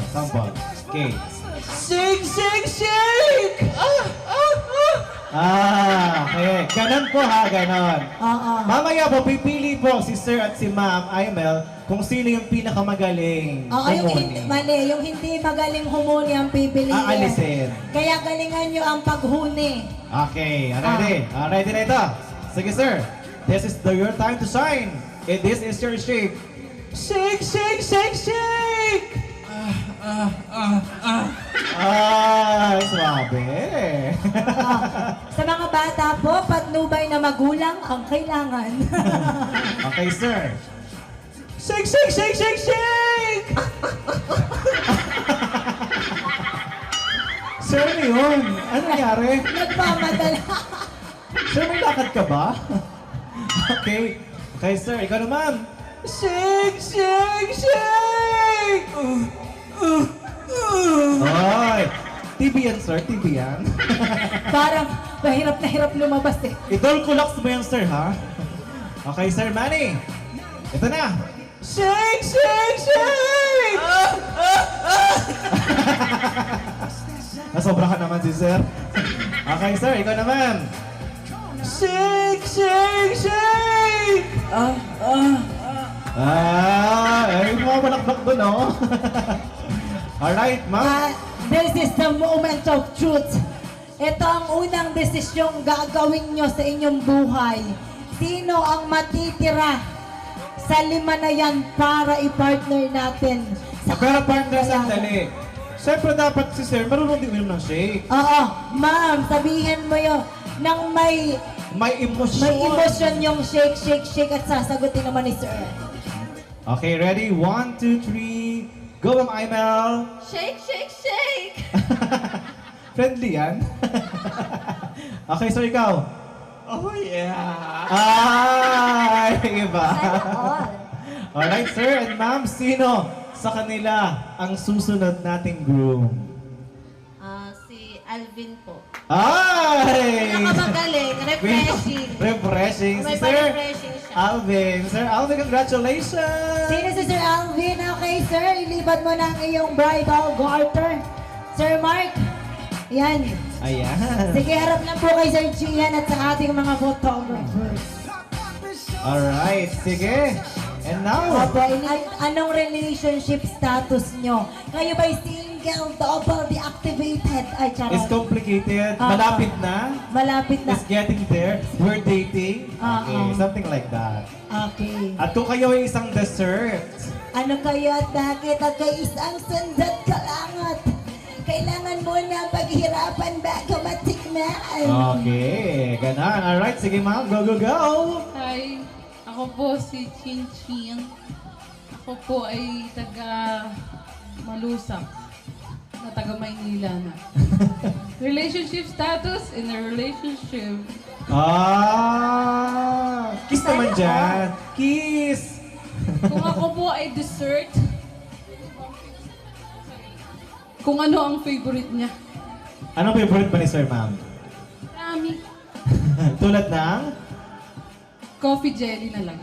Okay. Shake, shake, shake! Okay. Ganon po, ha? Ganon. Oo. Mamaya po, pipili po si sir at si ma'am Aimel kung sino yung pinakamagaling Oo, yung hindi, mali, yung hindi magaling humuni ang pipiliin. Aalisin. Kaya galingan nyo ang paghuni. Okay, ready? Ready na ito. Sige, sir. This is your time to shine. This is your shake. Shake, shake, shake, shake! Swabe. Sa mga bata po, patnubay na magulang ang kailangan. Okay, sir. Shake, shake, shake, shake, shake! Sir, ano yun? Ano nangyari? Nagpamadala. Sir, may lakad ka ba? Okay. Okay, sir. Ikaw naman. Shake, shake, shake! Ay! TV yan, sir. TV yan. Parang mahirap na hirap lumabas eh. Idol kulaks mo yan, sir, ha? Okay, sir Manny. Ito na. Shake, shake, shake! Nasobra ka naman si sir. Okay, sir. Ikaw naman. Shake, shake, shake! Ay, mga balakbak doon, oh. Alright, ma'am. This is the moment of truth. Ito ang unang desisyong gagawin nyo sa inyong buhay. Sino ang matitira sa 5 na yan para i-partner natin? Pero partner, sandali. Siyempre dapat si sir marunong din uminom ng shake. Oo, ma'am, sabihin mo yun nang may emosyon. emosyon yung shake, shake, shake at sasagutin naman ni sir. Okay, ready? 1, 2, 3. Go, Ma'am Aimel. Shake, shake, shake! Friendly yan. Okay, so ikaw. Oh yeah! Ay, iba. Sana all. Alright, sir and ma'am, sino sa kanila ang susunod nating groom? Si Alvin po. Ay! Pinakamagaling, refreshing. Refreshing. Si May Sir pa-refreshing siya. Alvin. Sir Alvin, congratulations! Sino si Sir Alvin? Okay, sir, ilibad mo na ang iyong bridal garter. Sir Mark, yan. Ayan. Sige, harap lang po kay Sir Gian at sa ating mga photographers. Alright, sige. And now, Opo, anong relationship status nyo? Kayo ba'y single, double, deactivated? Ay, charot. it's complicated. Ah. Malapit na. Malapit na. It's getting there. We're dating. Ah, Okay, ah. something like that. Okay. At kung kayo ay isang dessert, Ano kayo at bakit at kay isang sandat kalangat? Kailangan mo na paghirapan bago matikman. okay, ganon. Alright, sige ma'am, go, go, go! Hi, ako po si Chin Chin. Ako po ay taga Malusak na taga Maynila na. Relationship status in a relationship. Kiss naman dyan. Kiss! Kung ako po ay dessert, kung ano ang favorite niya. Anong favorite pa ni Sir Ma'am? Marami. Tulad ng? Coffee jelly na lang.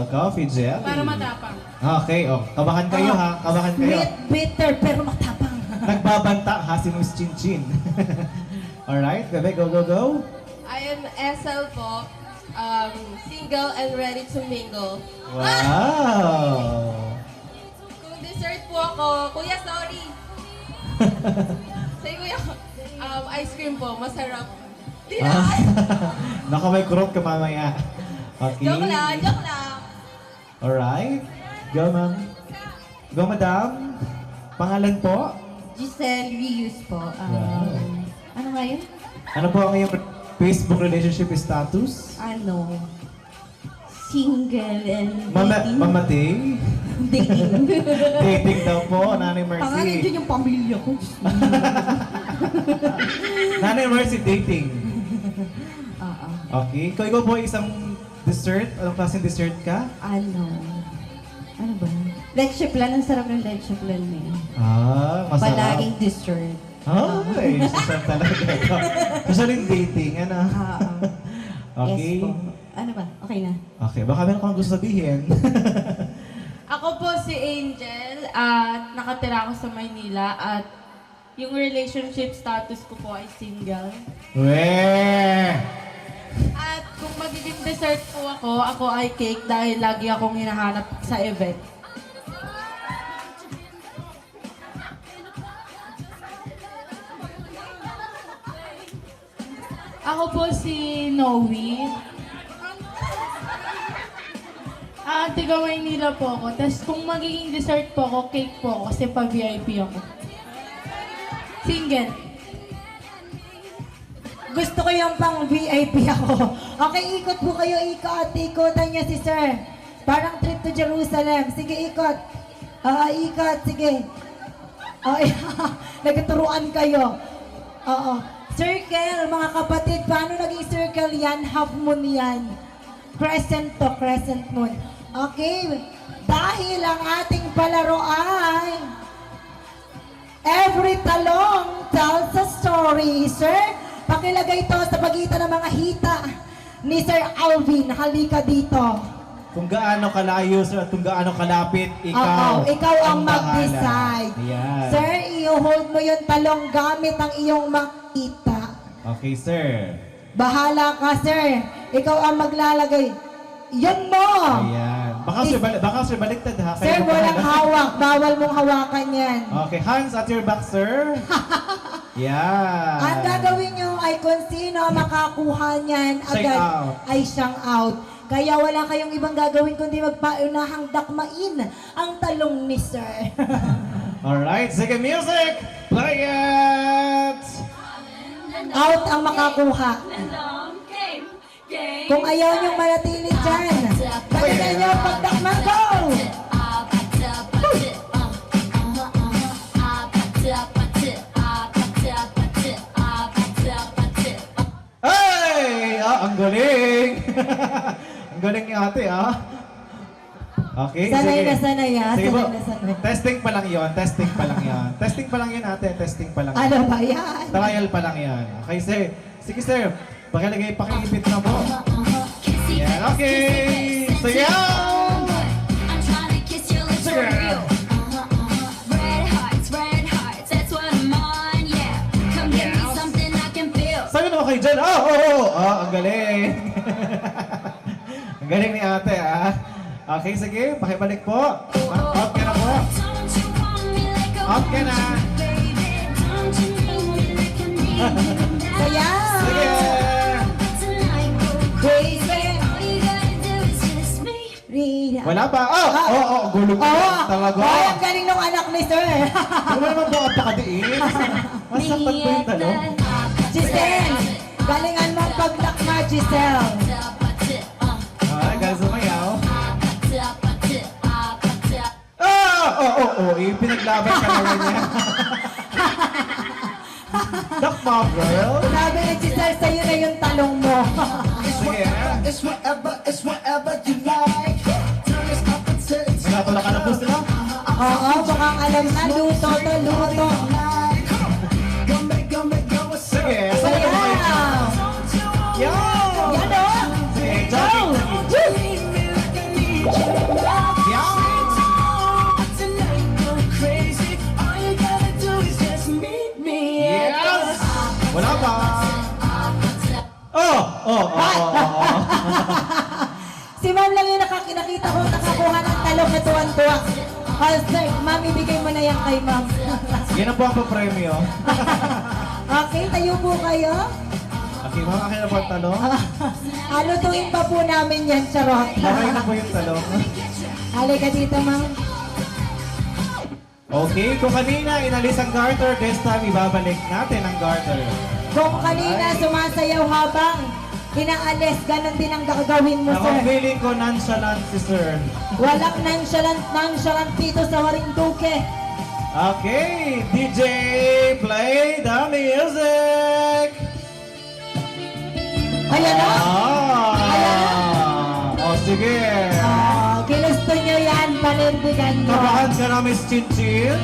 Coffee jelly. Para matapang. Okay, kabahan kayo ha. Kabahan kayo. Sweet, bitter, pero matapang. Nagbabanta ha si Miss Chinchin. Alright, bebe, go, go, go. I am SL po, single and ready to mingle. Wow! Kung dessert po ako, kuya, sorry. Say kuya, ice cream po, masarap. Naka may kurot ka mamaya. Okay. Joke lang, joke lang. Alright. Go, ma'am. Go, madam. Pangalan po? Giselle Rius po. Ano nga yun? Ano po ang iyong Facebook relationship status? Ano? Single and dating. Mamati? Dating. Dating daw po, Nanay Pangalan Mercy. dyan yung pamilya ko. Nanay Mercy, dating. Oo. Okay. Ikaw po isang dessert? Anong klaseng dessert ka? Ano? Ano ba? Leche plan. Ang sarap ng leche plan niya. Masarap. Palaging dessert. Ay, social talaga. Social in dating, ano? Okay. Yes po. Ano ba? Okay na. Okay, baka meron kang gusto sabihin. Ako po si Angel at nakatira ako sa Maynila at yung relationship status ko po ay single. Weh! At kung magiging dessert po ako ay cake dahil lagi akong hinahanap sa event. Ako po si Noe. Tiga Maynila po ako. Tapos kung magiging dessert po ako, cake po ako kasi pa-VIP ako. Single. Gusto ko yung pang VIP ako. Okay, ikot po kayo, ikot. Ikotan niya si sir. Parang trip to Jerusalem. Sige, ikot. Ikot, sige. Nagturuan kayo. Oo. Circle, mga kapatid. Paano naging circle yan? Half moon yan. Crescent to, crescent moon. Okay. Dahil ang ating palaro ay every talong tells a story. Sir, pakilagay ito sa pagitan ng mga hita ni Sir Alvin. Halika dito. Kung gaano kalayo, sir, at kung gaano kalapit, ikaw. Oo, ikaw ang bahala. mag-decide. Ayan. Sir, i-hold mo yung talong gamit ang iyong makita. Okay, sir. Bahala ka, sir. Ikaw ang maglalagay. Yan mo! Ayan. Baka sir, baliktad ha. Sir, Kayo walang bahala. hawak. Bawal mong hawakan yan. Okay, hands at your back, sir. Yan. Ang gagawin nyo ay kung sino makakuha niyan Siyang agad out. ay siyang out. Kaya wala kayong ibang gagawin kundi magpaunahang dakmain ang talong ni sir. Alright, sige, music! Play it! Out ang makakuha. Kung ayaw niyong manatili dyan, pagkita niyo ang pagdakman ko! Hey! Ang galing! Ang galing ni ate, Okay, Sanay sige. na sanay, Sige po. Sanay na sanay. Testing pa lang yon, testing pa lang yan. Testing pa lang yan, ate. Testing pa lang. Ano ba yan? Trial pa lang yan. Okay, sir. Sige, sir. Pakiipit na po. Yan, okay. Sige! Sige! Sabi naman kayo dyan. Ang galing. Ang galing ni ate, Okay, sige. Pakibalik po. Out ka na po. Out ka na. Sayaw! Sige! Crazy! Rina. Wala pa. Gulo ko talaga. Ang galing ng anak ni sir. Ano naman po ang pakadiin? Masaktan po yung talong. Giselle, galingan mo ang pagdakma, Giselle. Galing sumayaw. Pinaglaban ka naman niya. Dakma, girl. Sabi ni Giselle, sa'yo na yung talong mo. Sige, It's whatever you like. Turn this up until it's Nagkatula ka na po sila? Oo, mukhang alam na, luto to, luto. Sige, sa'yo po kayo. Sayaw! Yo! Yan o! Sige, jogging. Yes! Wala pa. Oh. Si Ma'am lang yung nakita ko nakakuha ng talong na tuwan-tuwa. Sir, Ma'am, ibigay mo na yan kay Ma'am. Yan ang po ang papremyo. Okay, tayo po kayo. Okay, ma'am, akin na po ang talong. Lutuin pa po namin yan, charot. Okay na po yung talong. Halika dito, Ma'am. Okay, kung kanina inalis ang garter, this time ibabalik natin ang garter. Kung kanina sumasayaw habang inaalis, ganun din ang gagawin mo, sir. Feeling ko nonchalant si sir. Walang nonchalant dito sa Marinduque. Okay, DJ, play the music! Ayan na! Oh, sige. Ginusto nyo yan, panindigan nyo. Kabahan ka na, Miss Chinchin?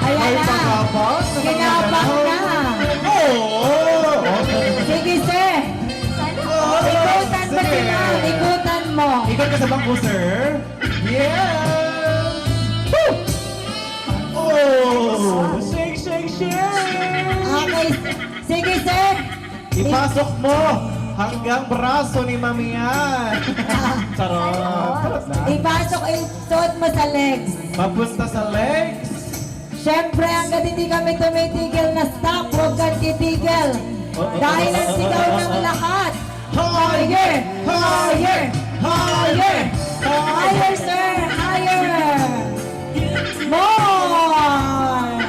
Ayan May na! pagkabang? Kinabang na! Oh! Sige, sir! Ikutan mo Sige. sila! Ikutan mo! Ikot ka sa bangko, sir. Yes! Woo! Oh! Shake, shake, shake! Okay, sige, sir! Ipasok mo hanggang braso ni Mami yan. Charot. Ipasok, isuot mo sa legs. Papunta sa legs. Siyempre, hanggang hindi kami tumitigil na stop, huwag kang titigil. Dahil ang sigaw ng lahat. Higher! Higher! Higher! Higher, sir! Higher! More!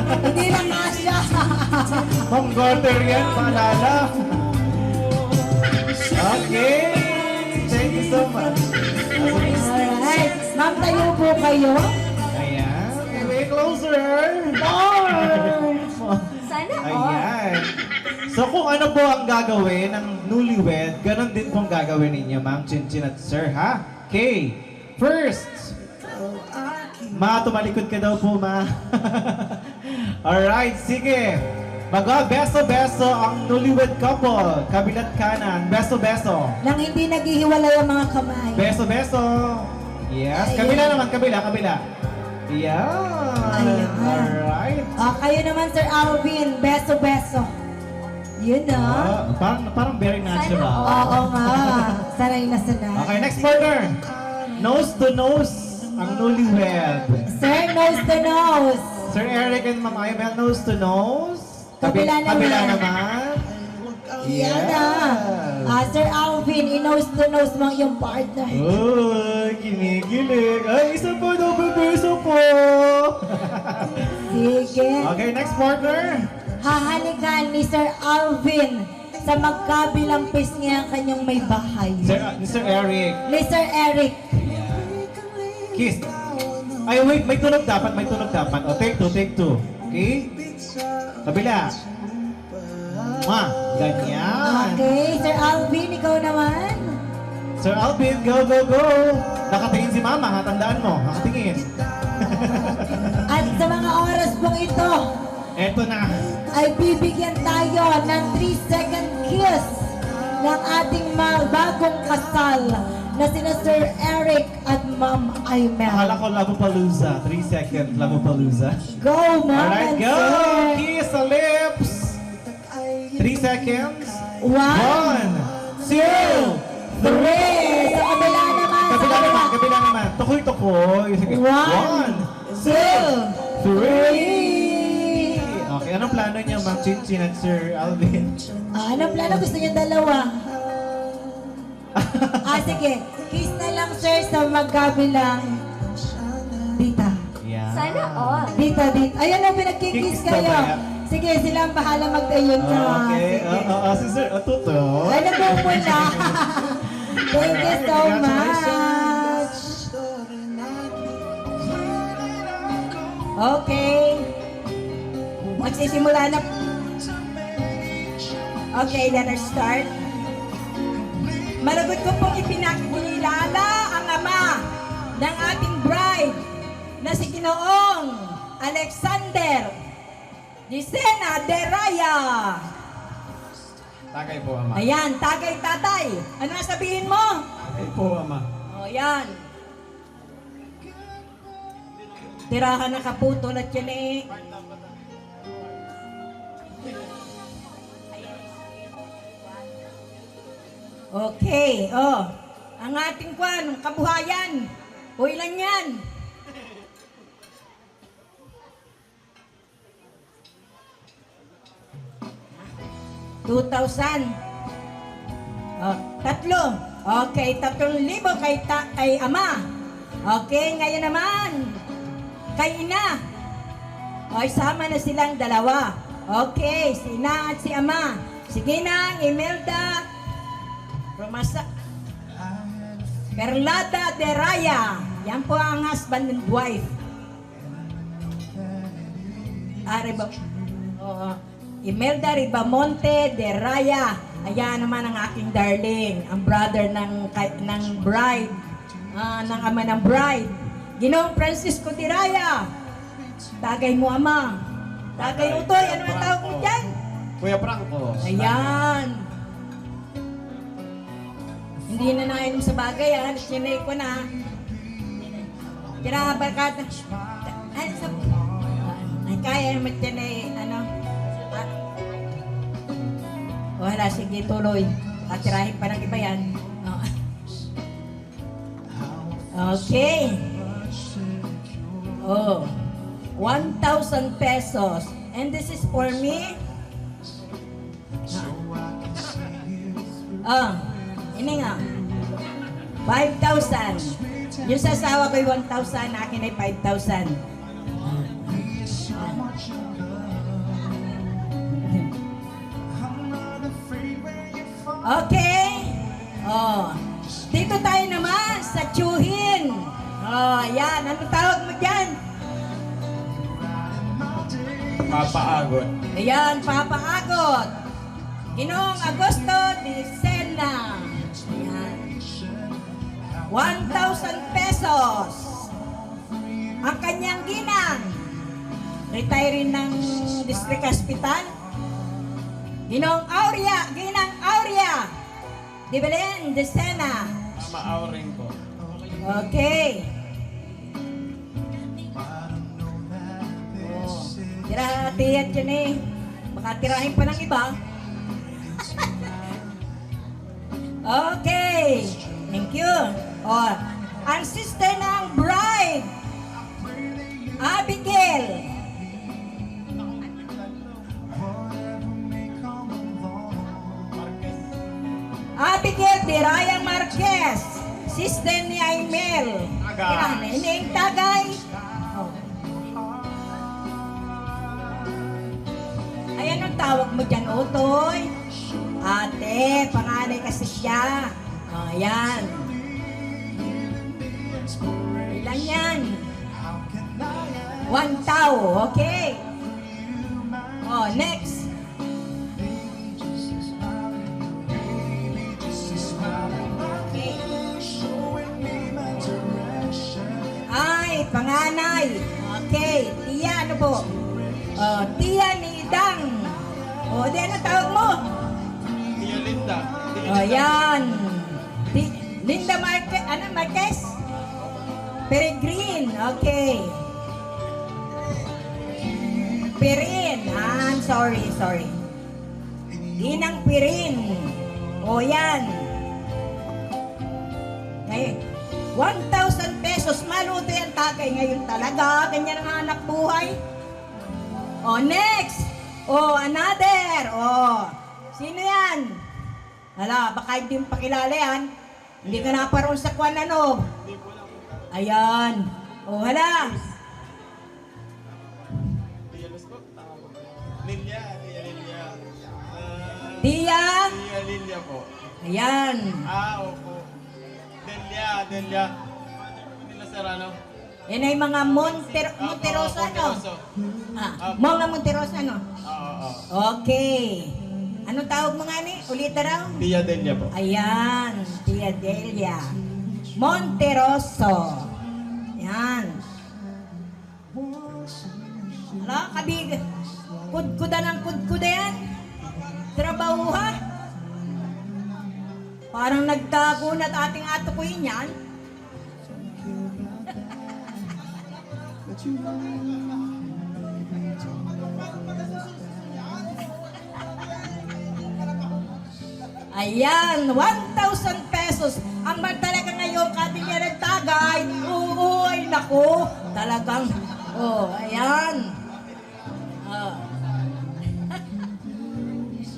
Hindi lang kasya. Ma'am Garter yan, paalala. Okay. Thank you so much. Alright. Ma'am, tayo po kayo. Ayan. Way closer. More! Ayan. So kung ano po ang gagawin ng newlywed, ganun din pong gagawin ninyo, Ma'am Chinchin at Sir, ha? Okay. First, Ma, tumalikod ka daw po, Ma. Alright, sige. Mag-beso-beso ang newlywed couple. Kabilat kanan. Beso-beso. Nang hindi naghihiwalay ang mga kamay. Beso-beso. Yes. Kabila naman, kabila. Yan. Ayan. Alright. Kayo naman, Sir Alvin. Beso-beso. Yun na. Parang very natural. Oo nga. Sanay na sanay. Okay, next partner. Nose to nose ang newlywed. Sir, nose to nose. Sir Eric and Ma'am Aimel, nose to nose. Kabila naman. Kabila naman. Yan na. Sir Alvin, i-nose to nose mo yung partner. Oh, kinikilig. Ay, isa po, double beso po. Sige. Okay, next partner. Hahalikan ni Sir Alvin sa magkabilang pisngi ang kanyang may bahay. Sir Eric. Ni Sir Eric. Kiss. Ay, wait, may tunog dapat. O, take two. Okay? Kabila. Ganyan. Okay, Sir Alvin, ikaw naman. Sir Alvin, go! Nakatingin si Mama, ha? Tandaan mo. Nakatingin. At sa mga oras pong ito, Eto na. ay bibigyan tayo ng 3-second kiss ng ating mga bagong kasal na sina Sir Eric at Ma'am Aimel. Akala ko Labopalooza. 3 seconds, Labopalooza. Go, Ma'am Alright, and go! Sir. Kiss the lips. 3 seconds. 1, 1, 2, 3. Sa kabila naman. Kabila naman. Tukoy. Sige. 1, 2, 3. Okay, anong plano niya, Ma'am Chinchin at Sir Alvin? Anong plano? Gusto niyo dalawa? Sige. Kiss na lang, sir, sa magkabilang dita. Yeah. Sana all. Dita. Ayan na, pinagkikiss Kikiss ka kayo. ba yan? Sige, sila ang bahala mag-ayun na. Okay. Si Sir, tuto. Ay, nagpupula. Thank you so much. Okay. Magsisimula na. Okay, let us start. Malagot ko pong ipinakikilala ang ama ng ating bride na si Ginoong Alexander Gisena de Raya. Tagay po, Ama. Ayan, tagay tatay. Ano sabihin mo? Okay po, Ama. O, yan. Tirahan na kaputol at yan eh. Okay, oh. Ang ating kabuhayan. O, ilan yan? $2,000. Oh, 3. Okay, 3,000 kay ama. Okay, ngayon naman. Kay ina. O, isama na silang dalawa. Okay, si ina at si ama. Sige na, Imelda. Perlada de Raya. Yan po ang husband and wife. Imelda Ribamonte de Raya. Ayan naman ang aking darling, ang brother ng bride, ng ama ng bride. Ginoong Francisco de Raya. Tagay mo, ama. Tagay utoy, ano ang tawag mo dyan? Kuya Franco. Ayan. Hindi na nainom sa bagay, ha? Sinay ko na. Kinabarkat. Ay, kaya naman dyan ano? Wala, sige, tuloy. Atirahin pa ng iba yan. Okay. Oh. 1,000 pesos. And this is for me. Ini nga. 5,000. Yung sa asawa ko 1,000, akin ay 5,000. Okay. Oh. Dito tayo naman sa tsuhin. Oh, yan. Anong tawag mo dyan? Papaagot. Ayan, papaagot. Ginoong Agosto de Sena. Ayan. 1,000 pesos. Ang kanyang ginang. Retiree ng District Hospital. Ginong Aurea. Di Belen, de Sena. Mama Auring po. Okay. Tira-tiyat yun eh. Baka tirahin pa ng iba. Okay. Thank you. Oh, ang sister ng bride, Abigail. Abigail de Raya Marquez. Sister ni Aimel. Ining tagay. Oh. Ayan ang tawag mo dyan, Utoy. Ate, panganay kasi siya. Oh, ayan. Ilan yan? 1 tao, okay. Oh, next. Okay. Ay, panganay. Okay, Tia, ano po? Tia ni Idang. Di ano tawag mo? Tia Linda. Yan. Linda Marquez? Peregrine, okay. Pirin, I'm sorry. Ginang Pirin. Yan. Ngayon, 1,000 pesos, maluto yan tagay ngayon talaga. Ganyan ang anak buhay. Next. Another. Sino yan? Hala, baka hindi mo pakilala yan. Hindi ka naparoon sa kwan ano. Ayan. Hala. Tia Lilia po. Ayan. Opo. Delia. Nila Serrano. Yan ay mga Monteroso ano? Mga Monteroso ano? Okay. Anong tawag mo nga ni? Ulita raw? Tia Delia po. Ayan. Tia Delia. Monteroso. Yan. Hala, kabig. Kudkuda ng kudkuda yan. Trabaho ha? Parang nagtago na ating atukuyin yan. Ayan, 1,000 pesos. Ang talaga ngayon, katilya ng tagay. Oo, ay naku. Talagang, ayan.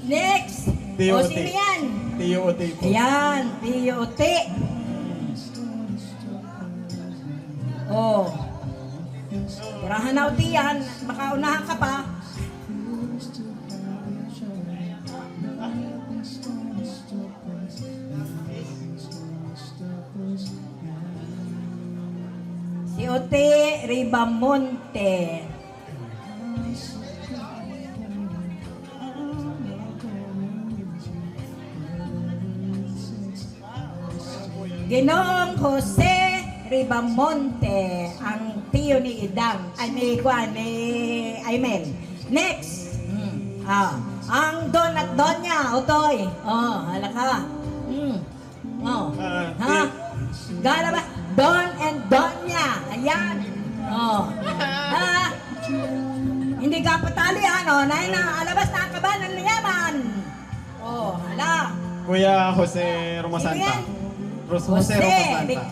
Next. T.O.T. Sino yan? T.O.T. po. Ayan, T.O.T. Tirahan na uti yan. Makaunahan ka pa. Si Ote Ribamonte. Ginoong Jose Ribamonte, ang tiyo ni Idang, ni Aimel. Next. Ang Don at Donya, Otoy. Hala ka. Gala ba? Don and Donya. Ayan. Hindi ka patali, Nay na, alabas na ang kabanan ng yaman. Hala. Kuya Jose Romasanta. Jose Romasanta.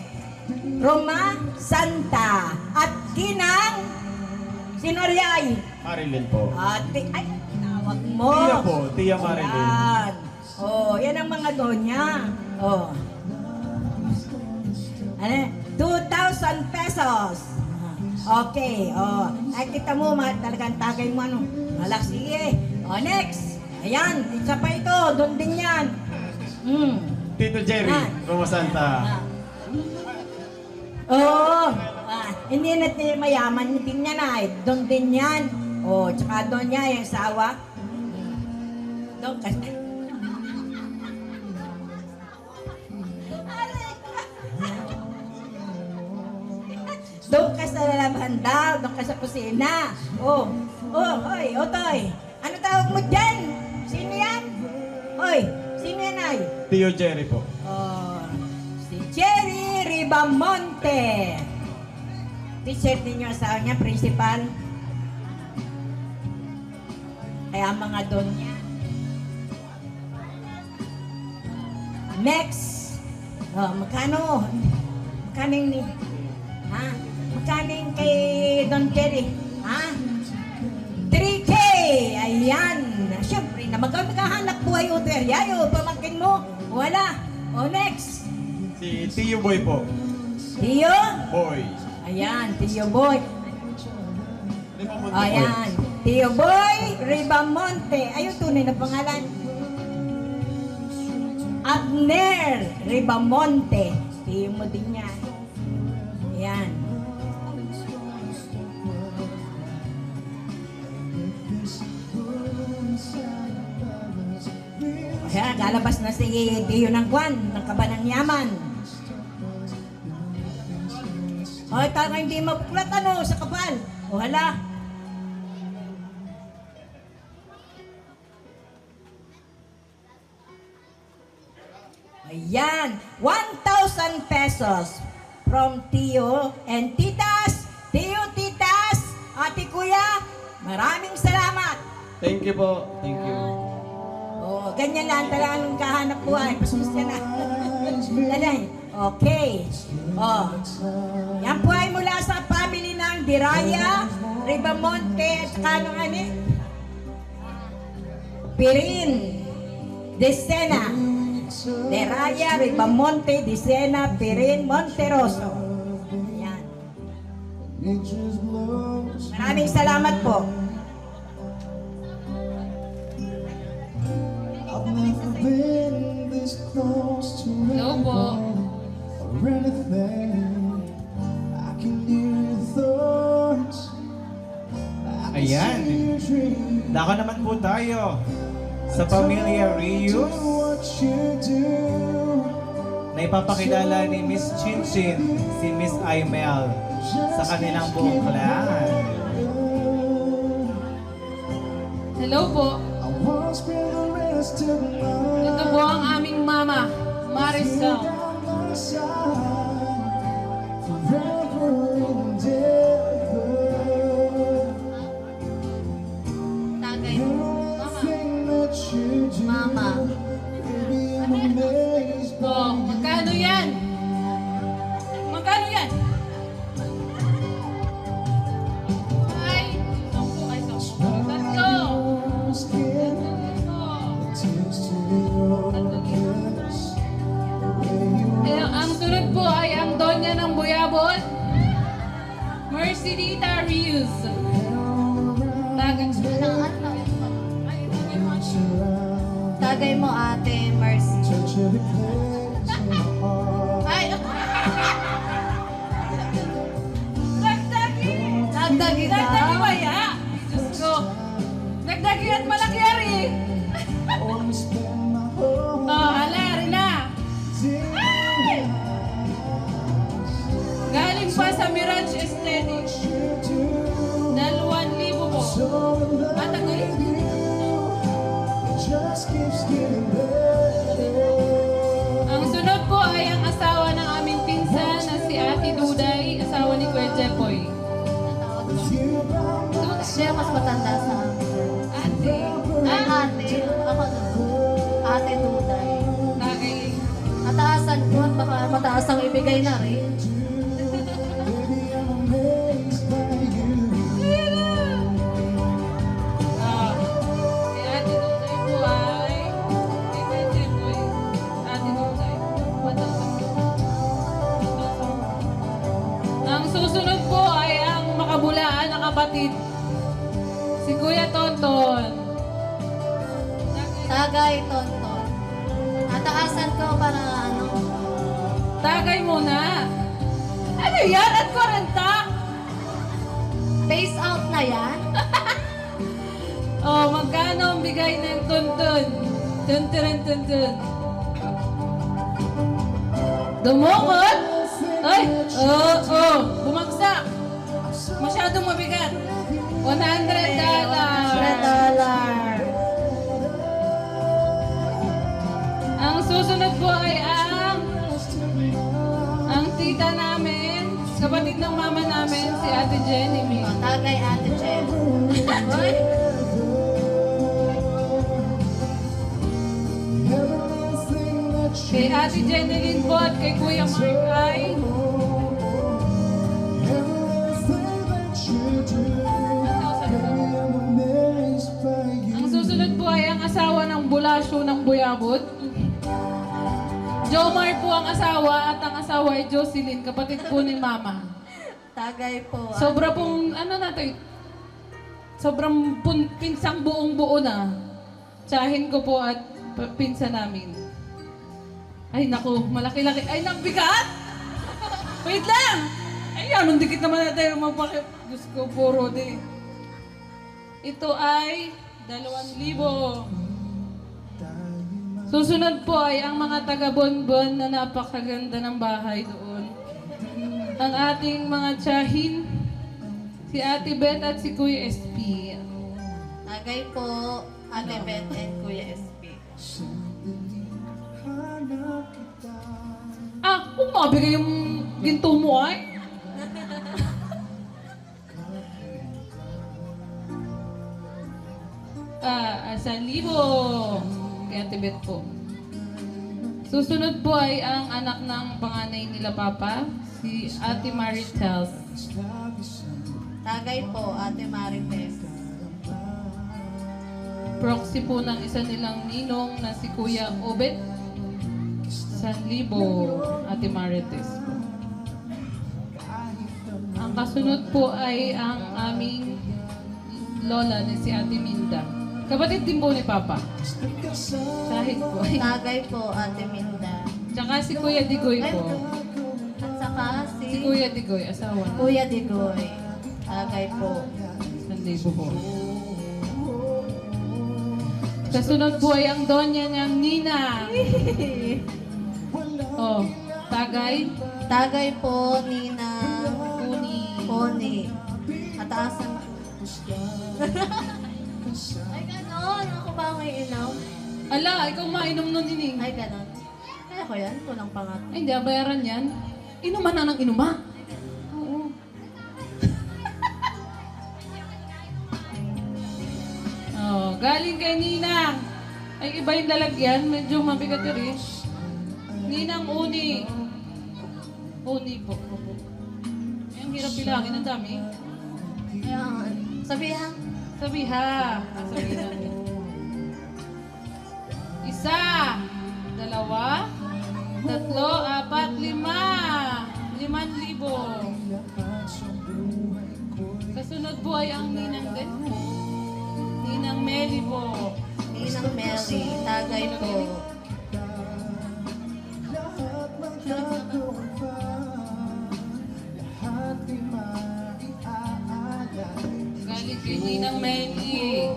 Roma Santa. At Ginang Sinoryay. Marilyn po. Ay, tawag mo. Tia po, Tia Marilyn. Yan. Yan ang mga Donya. Ano? 2,000 pesos. Okay, ay kita mo, talagang tagay mo, Malak, sige. Next. Ayan, isa pa ito, doon din yan. Tito Jerry Romasanta. Hindi natin mayaman din yan doon din yan. Tsaka doon niya yung sawa. Doon kasi. Doon ka sa lalabhanda, doon ka sa kusina. Hoy, Otoy. Ano tawag mo dyan? Sino yan? Hoy, sino yan ay? Tio Jerry po. Si Jerry Ribamonte. T-shirt ninyo asawa niya, principal. Kaya mga doon niya. Next. Magkano? Magkano ni? Magkano kay Don Jerry? 3K! Ayan. Siyempre, na maghanap buhay uter. Yayo, pamangkin mo. Wala. Next. Si Tio Boy po. Tio? Boy. Ayan, Tio Boy. Ayan. Tio Boy Ribamonte. Ayun, tunay na pangalan. Abner Ribamonte. Tio mo din yan. Ayan. Kaya lalabas na si Tio ng Kwan, ng Kabanang Yaman. Talaga hindi mapuklat sa kapal. Hala. Ayan, 1,000 pesos from Tio and Titas. Tio, Titas, Ate Kuya, maraming salamat. Thank you po. Thank you. Ganyan lang talagang kahanap buhay. Pasensya na. Lalay. Okay. Yan po ay mula sa family ng Diraya, Ribamonte, at saka nung Pirin, Desena. Diraya, Ribamonte, Desena, Pirin, Monteroso. Yan. Maraming salamat po. Hello po. Ayan. Dako naman po tayo sa pamilya Rios na ipapakilala ni Miss Chinchin si Miss Aimel sa kanilang buong clan. Hello po. Ito po ang aming mama, Marisol. Tagay. Mama. Oh, magkano yan? Magkano yan? Ay, 10 ay 10. Tatlo. Ang sunod po ay ang Donya ng Buyabot, Mercy Dita Rios. Tagay mo, Ate Mercy. Ay! Nagdagi na. Nagdagi ba ya? Diyos ko. Nagdagi at malaki ari. Oh, hala, rin na. Ay! Galing pa sa Mirage Aesthetic. 2,000 po. Matagal. Ang sunod po ay ang asawa ng aming pinsan na si Ate Duday, asawa ni Kuya Jepoy. Siya mas matanda sa amin. Ate. Ay, ate. Ako na. Ate Duday. Tagay. Mataasan ko at baka mataas ang ibigay na rin. Si Ate Duday po ay kay Kuya Jepoy. Ate Duday. Ang susunod po ay ang makabulaan na kapatid. Si Kuya Tonton. Tagay, Tonton. Nataasan ko para ano. Tagay muna. Ano yan? At 40? Face out na yan. Oh, magkano ang bigay ng Tonton? Tuntun. Dumukot? Ay! Bumagsak. Masyadong mabigat. $100. $100. Ang susunod po ay ang tita namin, kapatid ng mama namin, si Ate Jenny May. Tagay, Ate Jen. Ay! Kay Ate Jeneline po at kay Kuya Mark ay ang susunod po ay ang asawa ng Bulasyo ng Buyabot. Jomar po ang asawa at ang asawa ay Jocelyn, kapatid po ni Mama. Tagay po. Sobra pong, sobrang pinsang buong buo na. Tsahin ko po at pinsa namin. Ay naku, malaki-laki. Ay, nabigat! Wait lang! Ay, anong dikit naman natin magpakip. Diyos ko, puro di. Ito ay 2,000. Susunod po ay ang mga taga-Bonbon na napakaganda ng bahay doon. Ang ating mga tsahin, si Ate Beth at si Kuya SP. Tagay po, Ate Beth and Kuya SP. Kung mabigay yung ginto mo ay. Libo. Kay Ate Beth po. Susunod po ay ang anak ng panganay nila Papa, si Ate Marites. Tagay po, Ate Marites. Proxy po ng isa nilang ninong na si Kuya Obet. 1,000, Ate Marites. Ang kasunod po ay ang aming lola ni si Ate Minda. Kapatid din po ni Papa. Kahit po. Tagay po, Ate Minda. Tsaka si Kuya Digoy po. At saka Si Kuya Digoy, asawa na. Kuya Digoy. Tagay po. 1,000 po. Kasunod po ay ang Donya niyang Nina. Oh, tagay. Tagay po, Nina. Pony. Ataasan. Ay, ganon. Ako ba may inom? Ala, ikaw mainom nun, Nining. Ay, ganon. ko yan? Walang pangatlo. Ay, hindi, bayaran yan. Inuman na ng inuma. Oo. Oh, galing kay Ninang. Ay, iba yung lalagyan. Medyo mabigat yun rin. Ninang Uni. Uni po. Opo. Ay, ang hirap bilangin. Ang dami. Ayan. Sabihan. Sabiha. Sabihin natin. Isa. Dalawa. Tatlo. Apat. Lima. 5,000. Kasunod po ay ang Ninang din. Ninang Meli po. Ninang Mary. Tagay po. Galing kay Ninang Meli.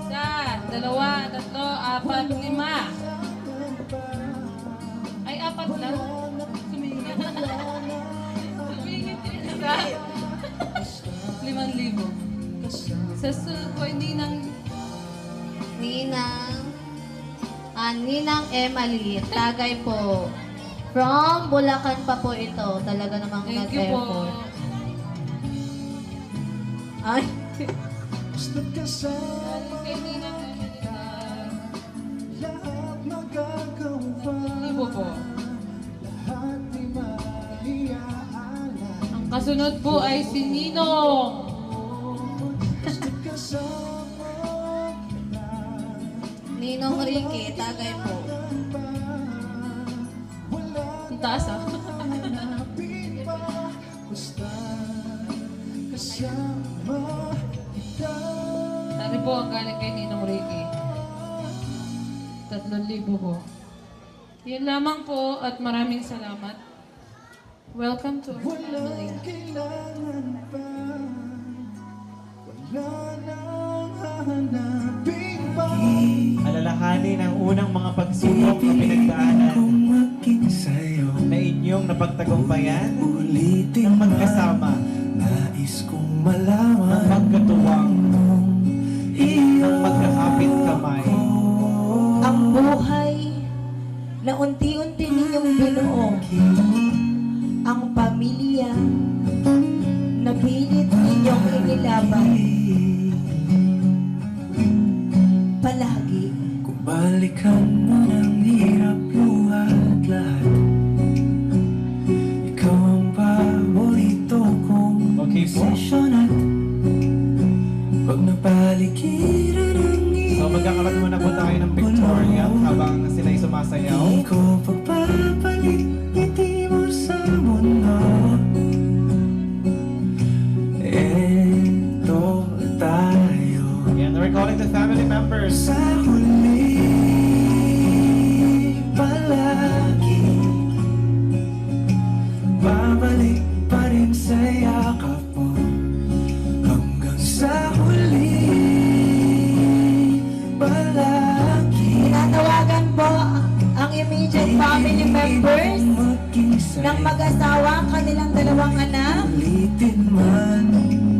Isa. Dalawa. Tatlo. Apat. Lima. Ay, apat lang. Sumingit. Sumingit yun. Isa. 5,000. Sa sunod po, hindi nang... Ninang Emily. Tagay po. From Bulacan pa po ito. Talaga namang Thank you po. nag-effort. Ay. Galing kay Ninang Libo po. Ang kasunod po ay si Ninong. Ninong Ricky. Tagay po. Ang taas ah. Tari po ang galing kay Ninong Ricky. 3,000 po. Yan lamang po at maraming salamat. Welcome to our family. Alalahanin ang unang mga pagsubok na pinagdaanan na inyong napagtagumpayan ng magkasama, ng magkatuwang, ng magkakapit kamay. Ang buhay na unti-unti ninyong binuo. Ang pamilya na pilit ninyong inilaban. Palagi. Kung balikan mo ng hirap luhat lahat, ikaw ang paborito kong Okay po. session at pag napaligiran ang So magkakaroon muna po tayo ng pictorial habang sila'y sumasayaw. di ko pagpapalit ngiti mo sa mundo. Eto tayo And we're calling the family members. sa huli palagi. Babalik pa rin sa yakap mo hanggang sa huli palagi. Tinatawagan po ang immediate family members ng mag-asawa, kanilang dalawang anak. Ulitin man,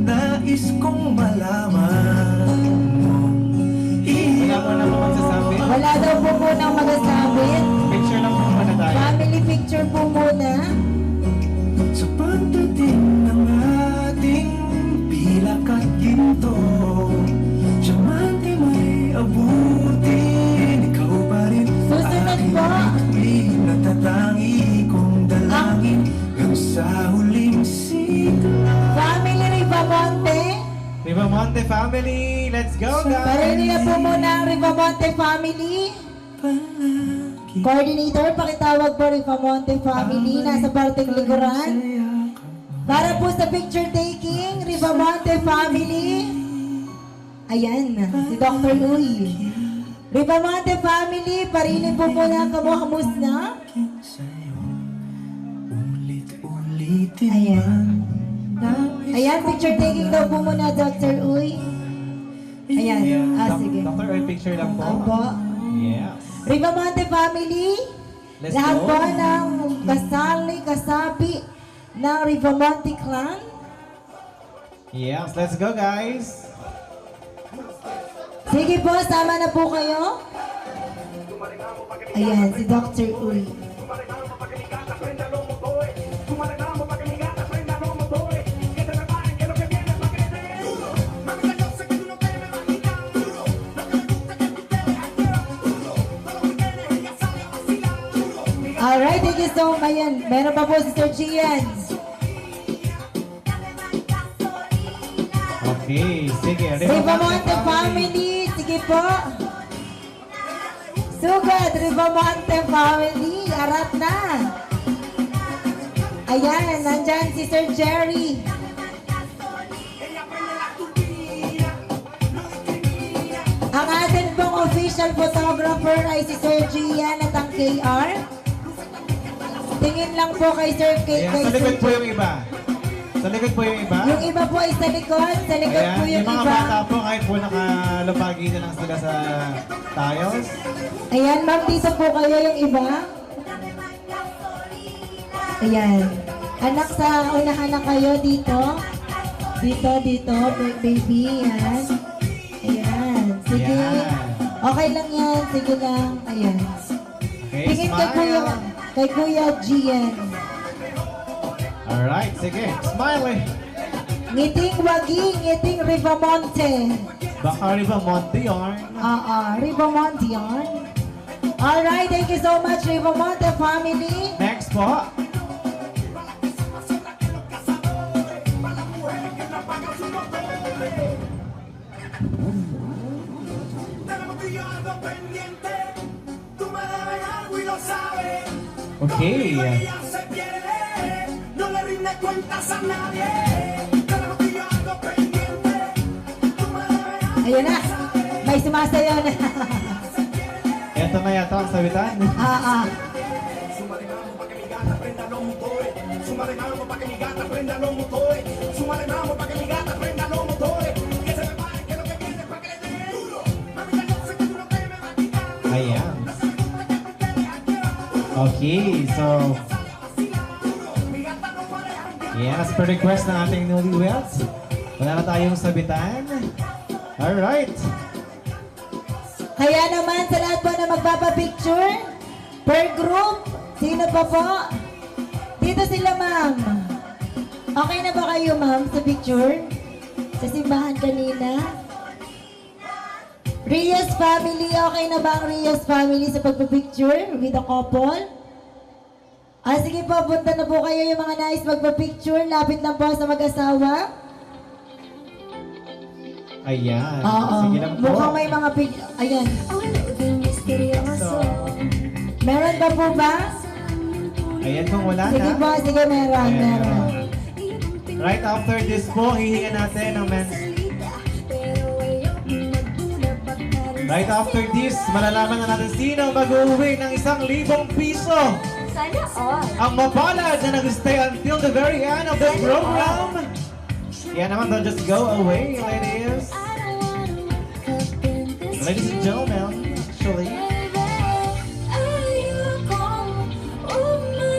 nais kong malaman mo. Wala po na po magsasabi. Wala daw po munang magasabit. Picture lang po muna tayo. Family picture po muna. Sa pagdating ng ating pilak at ginto, Diamante may abutin, ikaw pa rin Susunod po. natatangi kong dalangin hanggang sa huling sigla. Family Ribamonte. Ribamonte family, let's go guys! Parinig na po muna ang Ribamonte family. Coordinator, pakitawag po Ribamonte family. Nasa parteng likuran. Para po sa picture taking, Ribamonte family. Ayan, si Dr. Uy. Ribamonte family, parinig po muna kamuhamus na. Ulit-ulitin Ayan. man. Ayan, picture taking daw po muna, Dr. Uy. Ayan, sige. Dr. Oy, picture lang po. Opo. Yes. Ribamonte family, Let's lahat go. po ng kasali, kasapi ng Ribamonte clan. Yes, let's go guys! Sige po, sama na po kayo. Ayan, si Dr. Uy. Alright, thank you so much. Ayan, meron pa po si Sir Gian. Okay, sige. Ribamonte family, sige po. Sugad, Ribamonte family, arat na. Ayan, nandyan si Sir Jerry. Ang atin pong official photographer ay si Sir Gian at ang KR. Tingin lang po kay Sir K. Ayan, Kay sa likod Sir po yung iba. Sa likod po yung iba. Yung iba po ay sa likod. Sa likod Ayan, po yung mga iba. bata po kahit po nakalabagi na lang sila sa tiles. Ayan, ma'am, dito po kayo yung iba. Ayan. Anak sa unahan na kayo dito. Dito, baby. Yan. Ayan. Sige. Ayan. Okay lang yan. Sige lang. Ayan. Okay, Tingin kay Kuya Gian. Alright, sige. Smile eh. Ngiting Wagi, ngiting Ribamonte. Baka Ribamonte yarn. Ribamonte yan. Alright, thank you so much, Ribamonte family. Next po. Okay. Ayun na, may sumasayaw na. Ito na yata ang sabitan. Ayan. Okay, so yes, per request ng ating newlyweds. Wala na tayong sabitan. Alright. Kaya naman sa lahat po na magpapapicture, per group, sino pa po? Dito sila, ma'am. Okay na ba kayo, ma'am, sa picture? Sa simbahan kanina? Rios family, okay na ba ang Rios family sa pagpapicture with the couple? Sige po, punta na po kayo yung mga nais magpapicture. Lapit lang po sa mag-asawa. Ayan. Oo. Sige lang po. Mukhang may mga picture. Ayan. Meron pa po ba? Ayan kung wala Sige na. po, sige, meron. Right after this po, hihingan natin ng men's. Right after this, malalaman na natin sino mag-uwi ng 1,000 piso. Sana all. Ang mapalad na nag-stay until the very end of the program. Yan naman, don't just go away, ladies. Ladies and gentlemen, actually.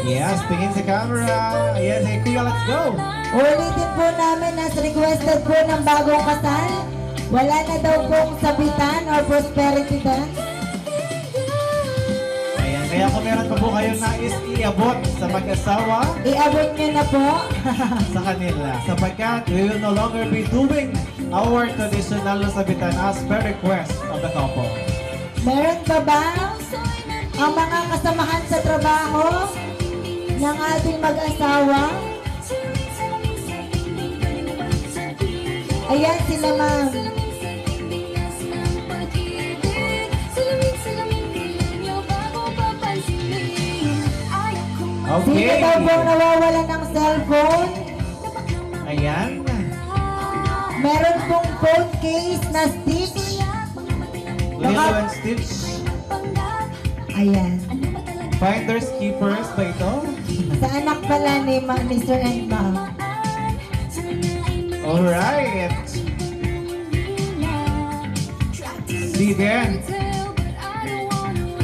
Yes, tingin sa camera. Yes, hey, kuya, let's go. Ulitin po namin as requested po ng bagong kasal. Wala na daw pong sabitan or prosperity dance. Ayan, kaya kung meron pa po kayong nais iabot sa mag-asawa, Iabot nyo na po. sa kanila. Sapagkat we will no longer be doing our traditional na sabitan as per request of the couple. Meron pa ba ang mga kasamahan sa trabaho ng ating mag-asawa? Ayan sila, ma'am. Okay. Sino daw pong nawawalan ng cellphone? Ayan. Meron pong phone case na stitch. Lilo and Stitch. Ayan. Finders Keepers ba ito? Sa anak pala ni Mr. and Ma'am. Alright. Sige.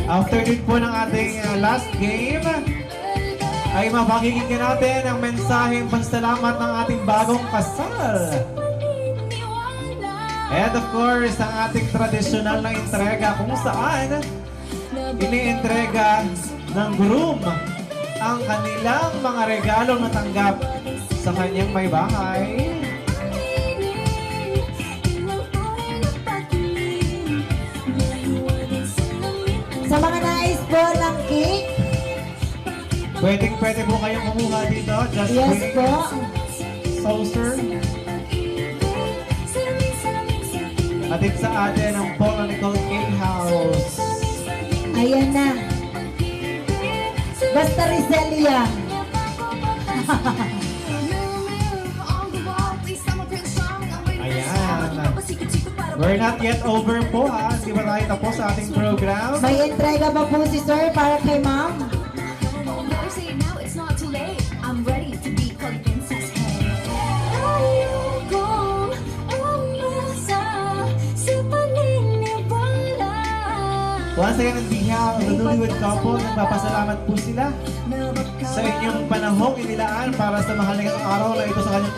After din po ng ating last game, ay mapakikinggan natin ang mensaheng pansalamat ng ating bagong kasal. And of course, ang ating tradisyonal na entrega kung saan inientrega ng groom ang kanilang mga regalong natanggap sa kanyang may bahay. Sa mga nais po ng cake, Pwede po kayong kumuha dito. Just yes bring po. saucer. Atid sa atin ang Paul and Nicole Cake House. Ayan na. Basta Rizelia. Ayan. We're not yet over po ha. Hindi ba tayo tapos sa ating program? May entrega pa po si Sir para kay Ma'am. Once again, on behalf of the newlywed couple, nagpapasalamat po sila sa inyong panahong inilaan para sa mahalagang araw na ito sa kanyang...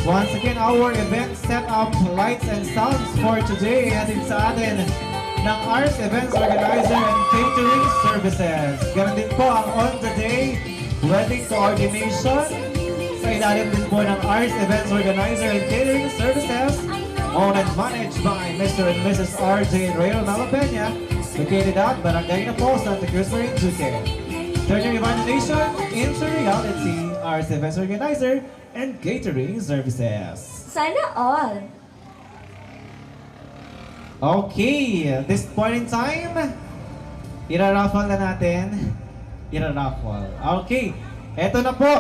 Once again, our event set up lights and sounds for today at sa atin ng Ars Events Organizer and Catering Services. Ganon din po ang on-the-day wedding coordination sa ilalim din po ng Ars Events Organizer and Catering Services, owned and managed by Mr. and Mrs. R.J. Rayo Malapena, located at Barangay Napo, Santa Cruz, Marinduque. Turn your imagination into reality. Ars Events Organizer and Catering Services. Sana all. Okay, this point in time, iraraffle na natin. Iraraffle. Okay, eto na po.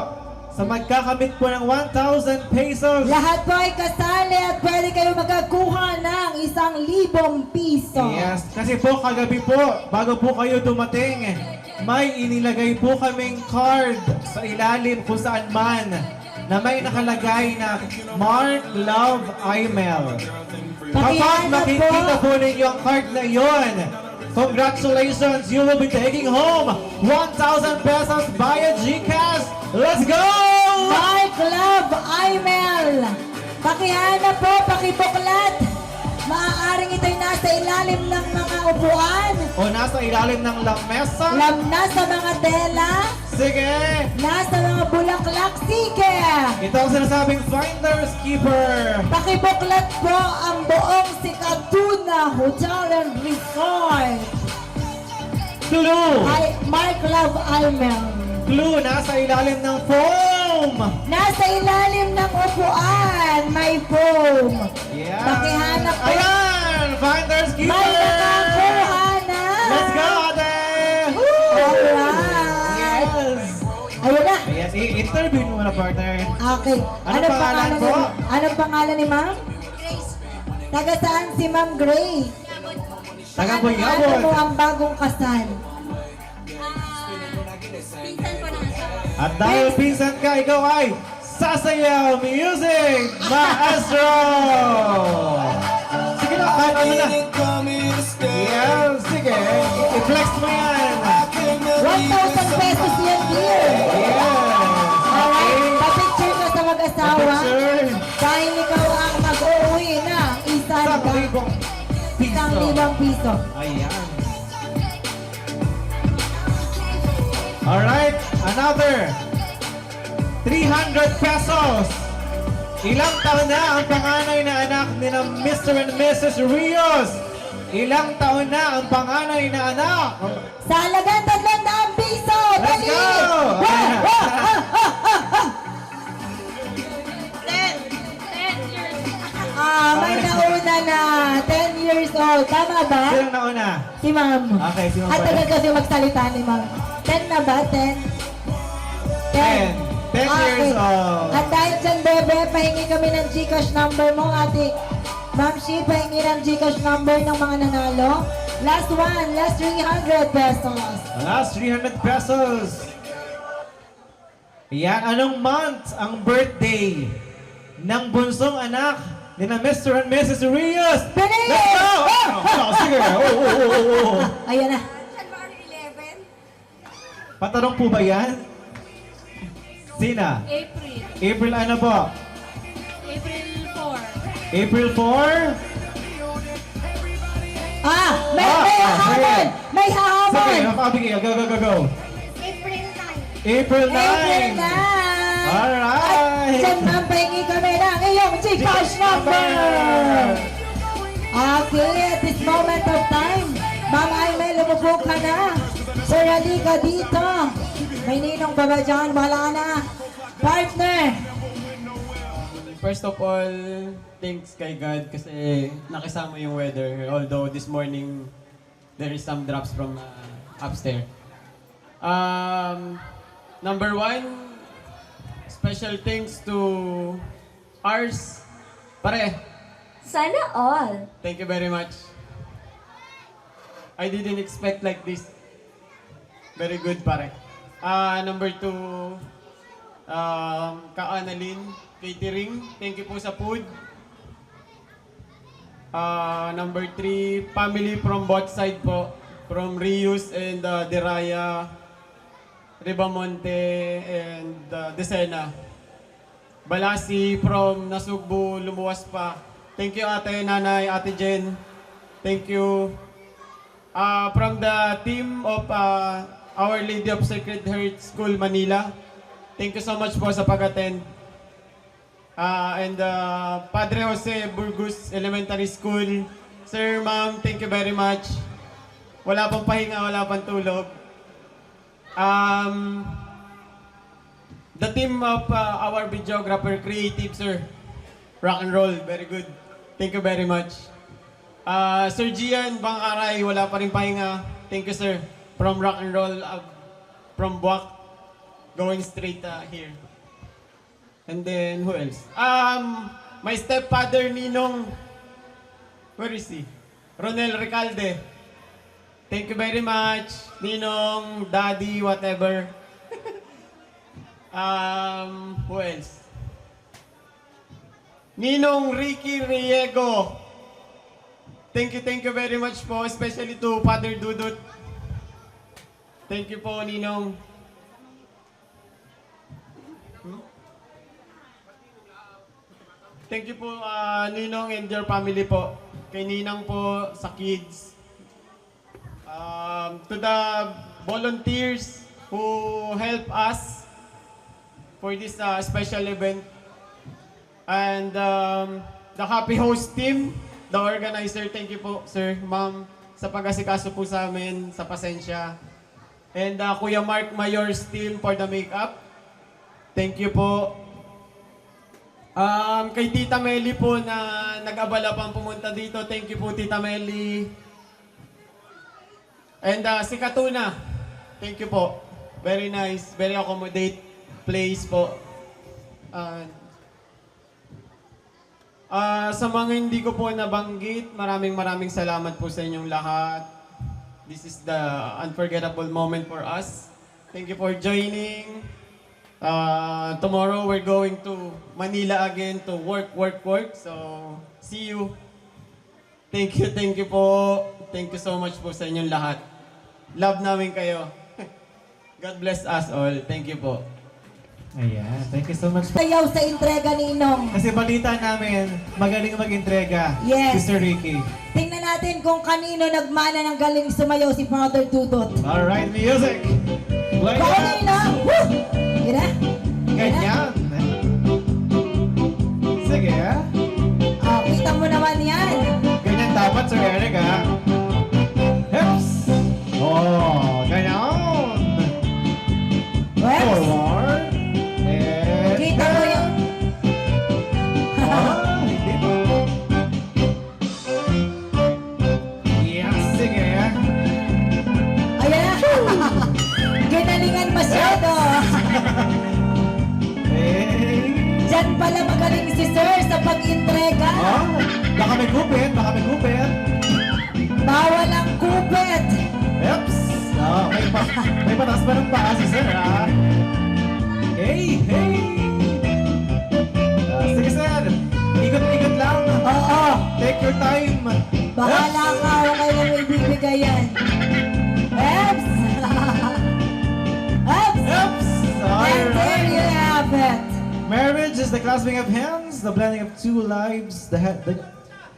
Sa magkakamit po ng 1,000 pesos. Lahat po ay kasali at pwede kayo magkakuha ng 1,000 piso. Yes, kasi po kagabi po, bago po kayo dumating, may inilagay po kaming card sa ilalim kung saan man na may nakalagay na Mark Love Email. Kapag makikita po ninyo ang card na yon, congratulations, you will be taking home 1,000 pesos via GCash. Let's go! Mark Love Email. Pakihanap po, pakibuklat. Maaaring ito'y nasa ilalim ng mga upuan. O nasa ilalim ng lamesa. Nasa mga tela. Sige. Nasa mga bulaklak. Sige. Ito ang sinasabing Finder's Keeper. Pakibuklat po ang buong Sikatuna Hotel and Resort. Clue. Ay, Mark Love Email. Clue, nasa ilalim ng foam. Nasa ilalim ng upuan, may foam. Yeah. Pakihanap po. Ayan! Finder's Keeper! May nakakuha na. Let's go, ate! Alright. Yes! Ayun na. Ayan, i-interview mo muna, partner. Okay. Anong pangalan po? Anong pangalan ni Ma'am? Taga saan si Ma'am Gray? Taga Ano Buyabon. mo ang bagong kasal? At dahil pinsan ka, ikaw ay Sasayaw Music Maestro! Sige na, kahit ano na. Yeah, sige. I-flex mo yan. 1,000 pesos yan, dear. Yes. Alright, pa-picture ka sa mag-asawa. Picture. Dahil ikaw ang mag-uwi na isang 1,000 piso. Ayan. Alright, another 300 pesos. Ilang taon na ang panganay na anak ni na Mr. and Mrs. Rios? Ilang taon na ang panganay na anak? Sa halagang 300 piso! Let's Dali! go! May nauna na. 10 years old. Tama ba? Sino nauna? Si Ma'am. Okay, si Ma'am At ba? tagal kasi magsalita ni Ma'am. 10 na ba? 10? 10 years old. At dahil dyan, bebe, pahingi kami ng Gcash number mo, ate. Ma'am Shi, pahingi ng Gcash number ng mga nanalo. Last one, last 300 pesos. Last 300 pesos. Yan, anong month ang birthday ng bunsong anak ni na Mr. and Mrs. Rios? Bilis! Let's go! Sige. Ayan na. Patanong po ba yan? Sina? April. April ano po? April 4. April 4? May hahamon! May Sige, hahamon! ako, Abigail. Go, go, go, go. April 9. April 9! Alright! Diyan ma'am, pahingi kami ng iyong Gcash number! Okay, at this moment of time, Ma'am Aimee, lumupo ka na. Sir, halika dito. May ninong ba ba dyan? Wala na. Partner! First of all, thanks kay God kasi nakisama yung weather. Although this morning, there is some drops from upstairs. Number one, special thanks to Ars. Pare, Sana all. thank you very much. I didn't expect like this. Very good, pare. Number two, Ka-Annalyn Catering. Thank you po sa food. Number three, family from both side po. From Rius and Deraya, Ribamonte, and Desena. Balasi from Nasugbu, lumuwas pa. Thank you ate, nanay, ate Jen. Thank you. From the team of Our Lady of Sacred Heart School, Manila. Thank you so much po sa pag-attend. And Padre Jose Burgos Elementary School. Sir, ma'am, thank you very much. Wala pang pahinga, wala pang tulog. The team of our videographer, creative, sir. Rock and roll, very good. Thank you very much. Sir Gian Bangkaray, wala pa rin pahinga. Thank you, sir. From rock and roll, from Buwak, going straight here. And then, who else? My stepfather, Ninong, where is he? Ronel Recalde. Thank you very much, Ninong, Daddy, whatever. Who else? Ninong Ricky Riego. Thank you very much po, especially to Father Dudut. Thank you po, Ninong. Thank you po, Ninong and your family po. Kay Ninang po, sa kids. To the volunteers who help us for this special event. And the Happy Host team, the organizer, thank you po, sir, ma'am, sa pag-asikaso po sa amin, sa pasensya. And Kuya Mark Mayor's team for the makeup. Thank you po. Kay Tita Meli po na nag-abala pang pumunta dito. Thank you po, Tita Meli. And si Katuna, thank you po. Very nice, very accommodate place po. Sa mga hindi ko po nabanggit, maraming salamat po sa inyong lahat. This is the unforgettable moment for us. Thank you for joining. Tomorrow we're going to Manila again to work. So, see you. Thank you po. Thank you so much po sa inyong lahat. Love namin kayo. God bless us all. Thank you po. Ayan, thank you so much. Sayaw sa entrega ni Inong. Kasi balita namin, magaling mag-entrega, Yes. Sister Ricky. Tingnan natin kung kanino nagmana ng galing sumayaw si Father Dudut. Alright, music! Play Go it! na! Woo! Gina? Ganyan! Sige, Kita mo naman yan. ganyan dapat, Sir Eric, ha? Hips! Oh, ganyan! Well, Forward! And kita mo yung... hindi pa. Yes, sige. Ayan na. Ginalingan masyado. Hey! Diyan pala magaling si Sir sa pag-entrega. Baka may gupit, Bawal ang kupit. Oops! May patas pa ng paa si Sir, ha? Hey! Sige, Sir. Ikot-ikot lang. Oo. Take your time. Bahala ka kung kailan mo ibibigay yan. Eps! Eps! Oops! And there you have it. Marriage is the clasping of hands, the blending of two lives, the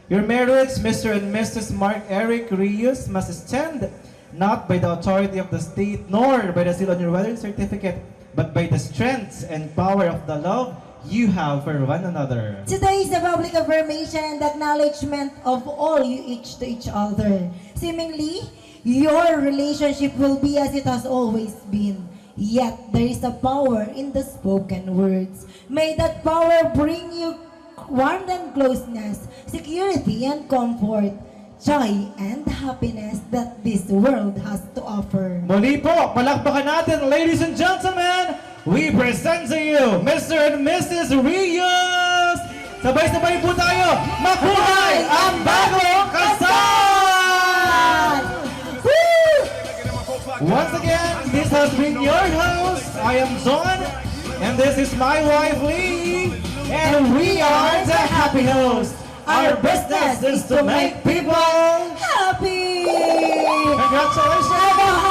Your marriage, Mr. and Mrs. Mark Eric Rios, must stand not by the authority of the state, nor by the seal on your wedding certificate, but by the strength and power of the love you have for one another. Today is the public affirmation and acknowledgement of all you each to each other. Seemingly, your relationship will be as it has always been. Yet, there is a power in the spoken words. May that power bring you warmth and closeness, security and comfort, joy and happiness that this world has to offer. Muli po, palakpakan natin, ladies and gentlemen, we present to you Mr. and Mrs. Rios! Sabay-sabay po tayo, mabuhay ang bagong kasal! Woo! Once again, this has been your host. I am John, and this is my wife Lee, and we are the Happy Host. Our business is to make people Happy! Congratulations! Have a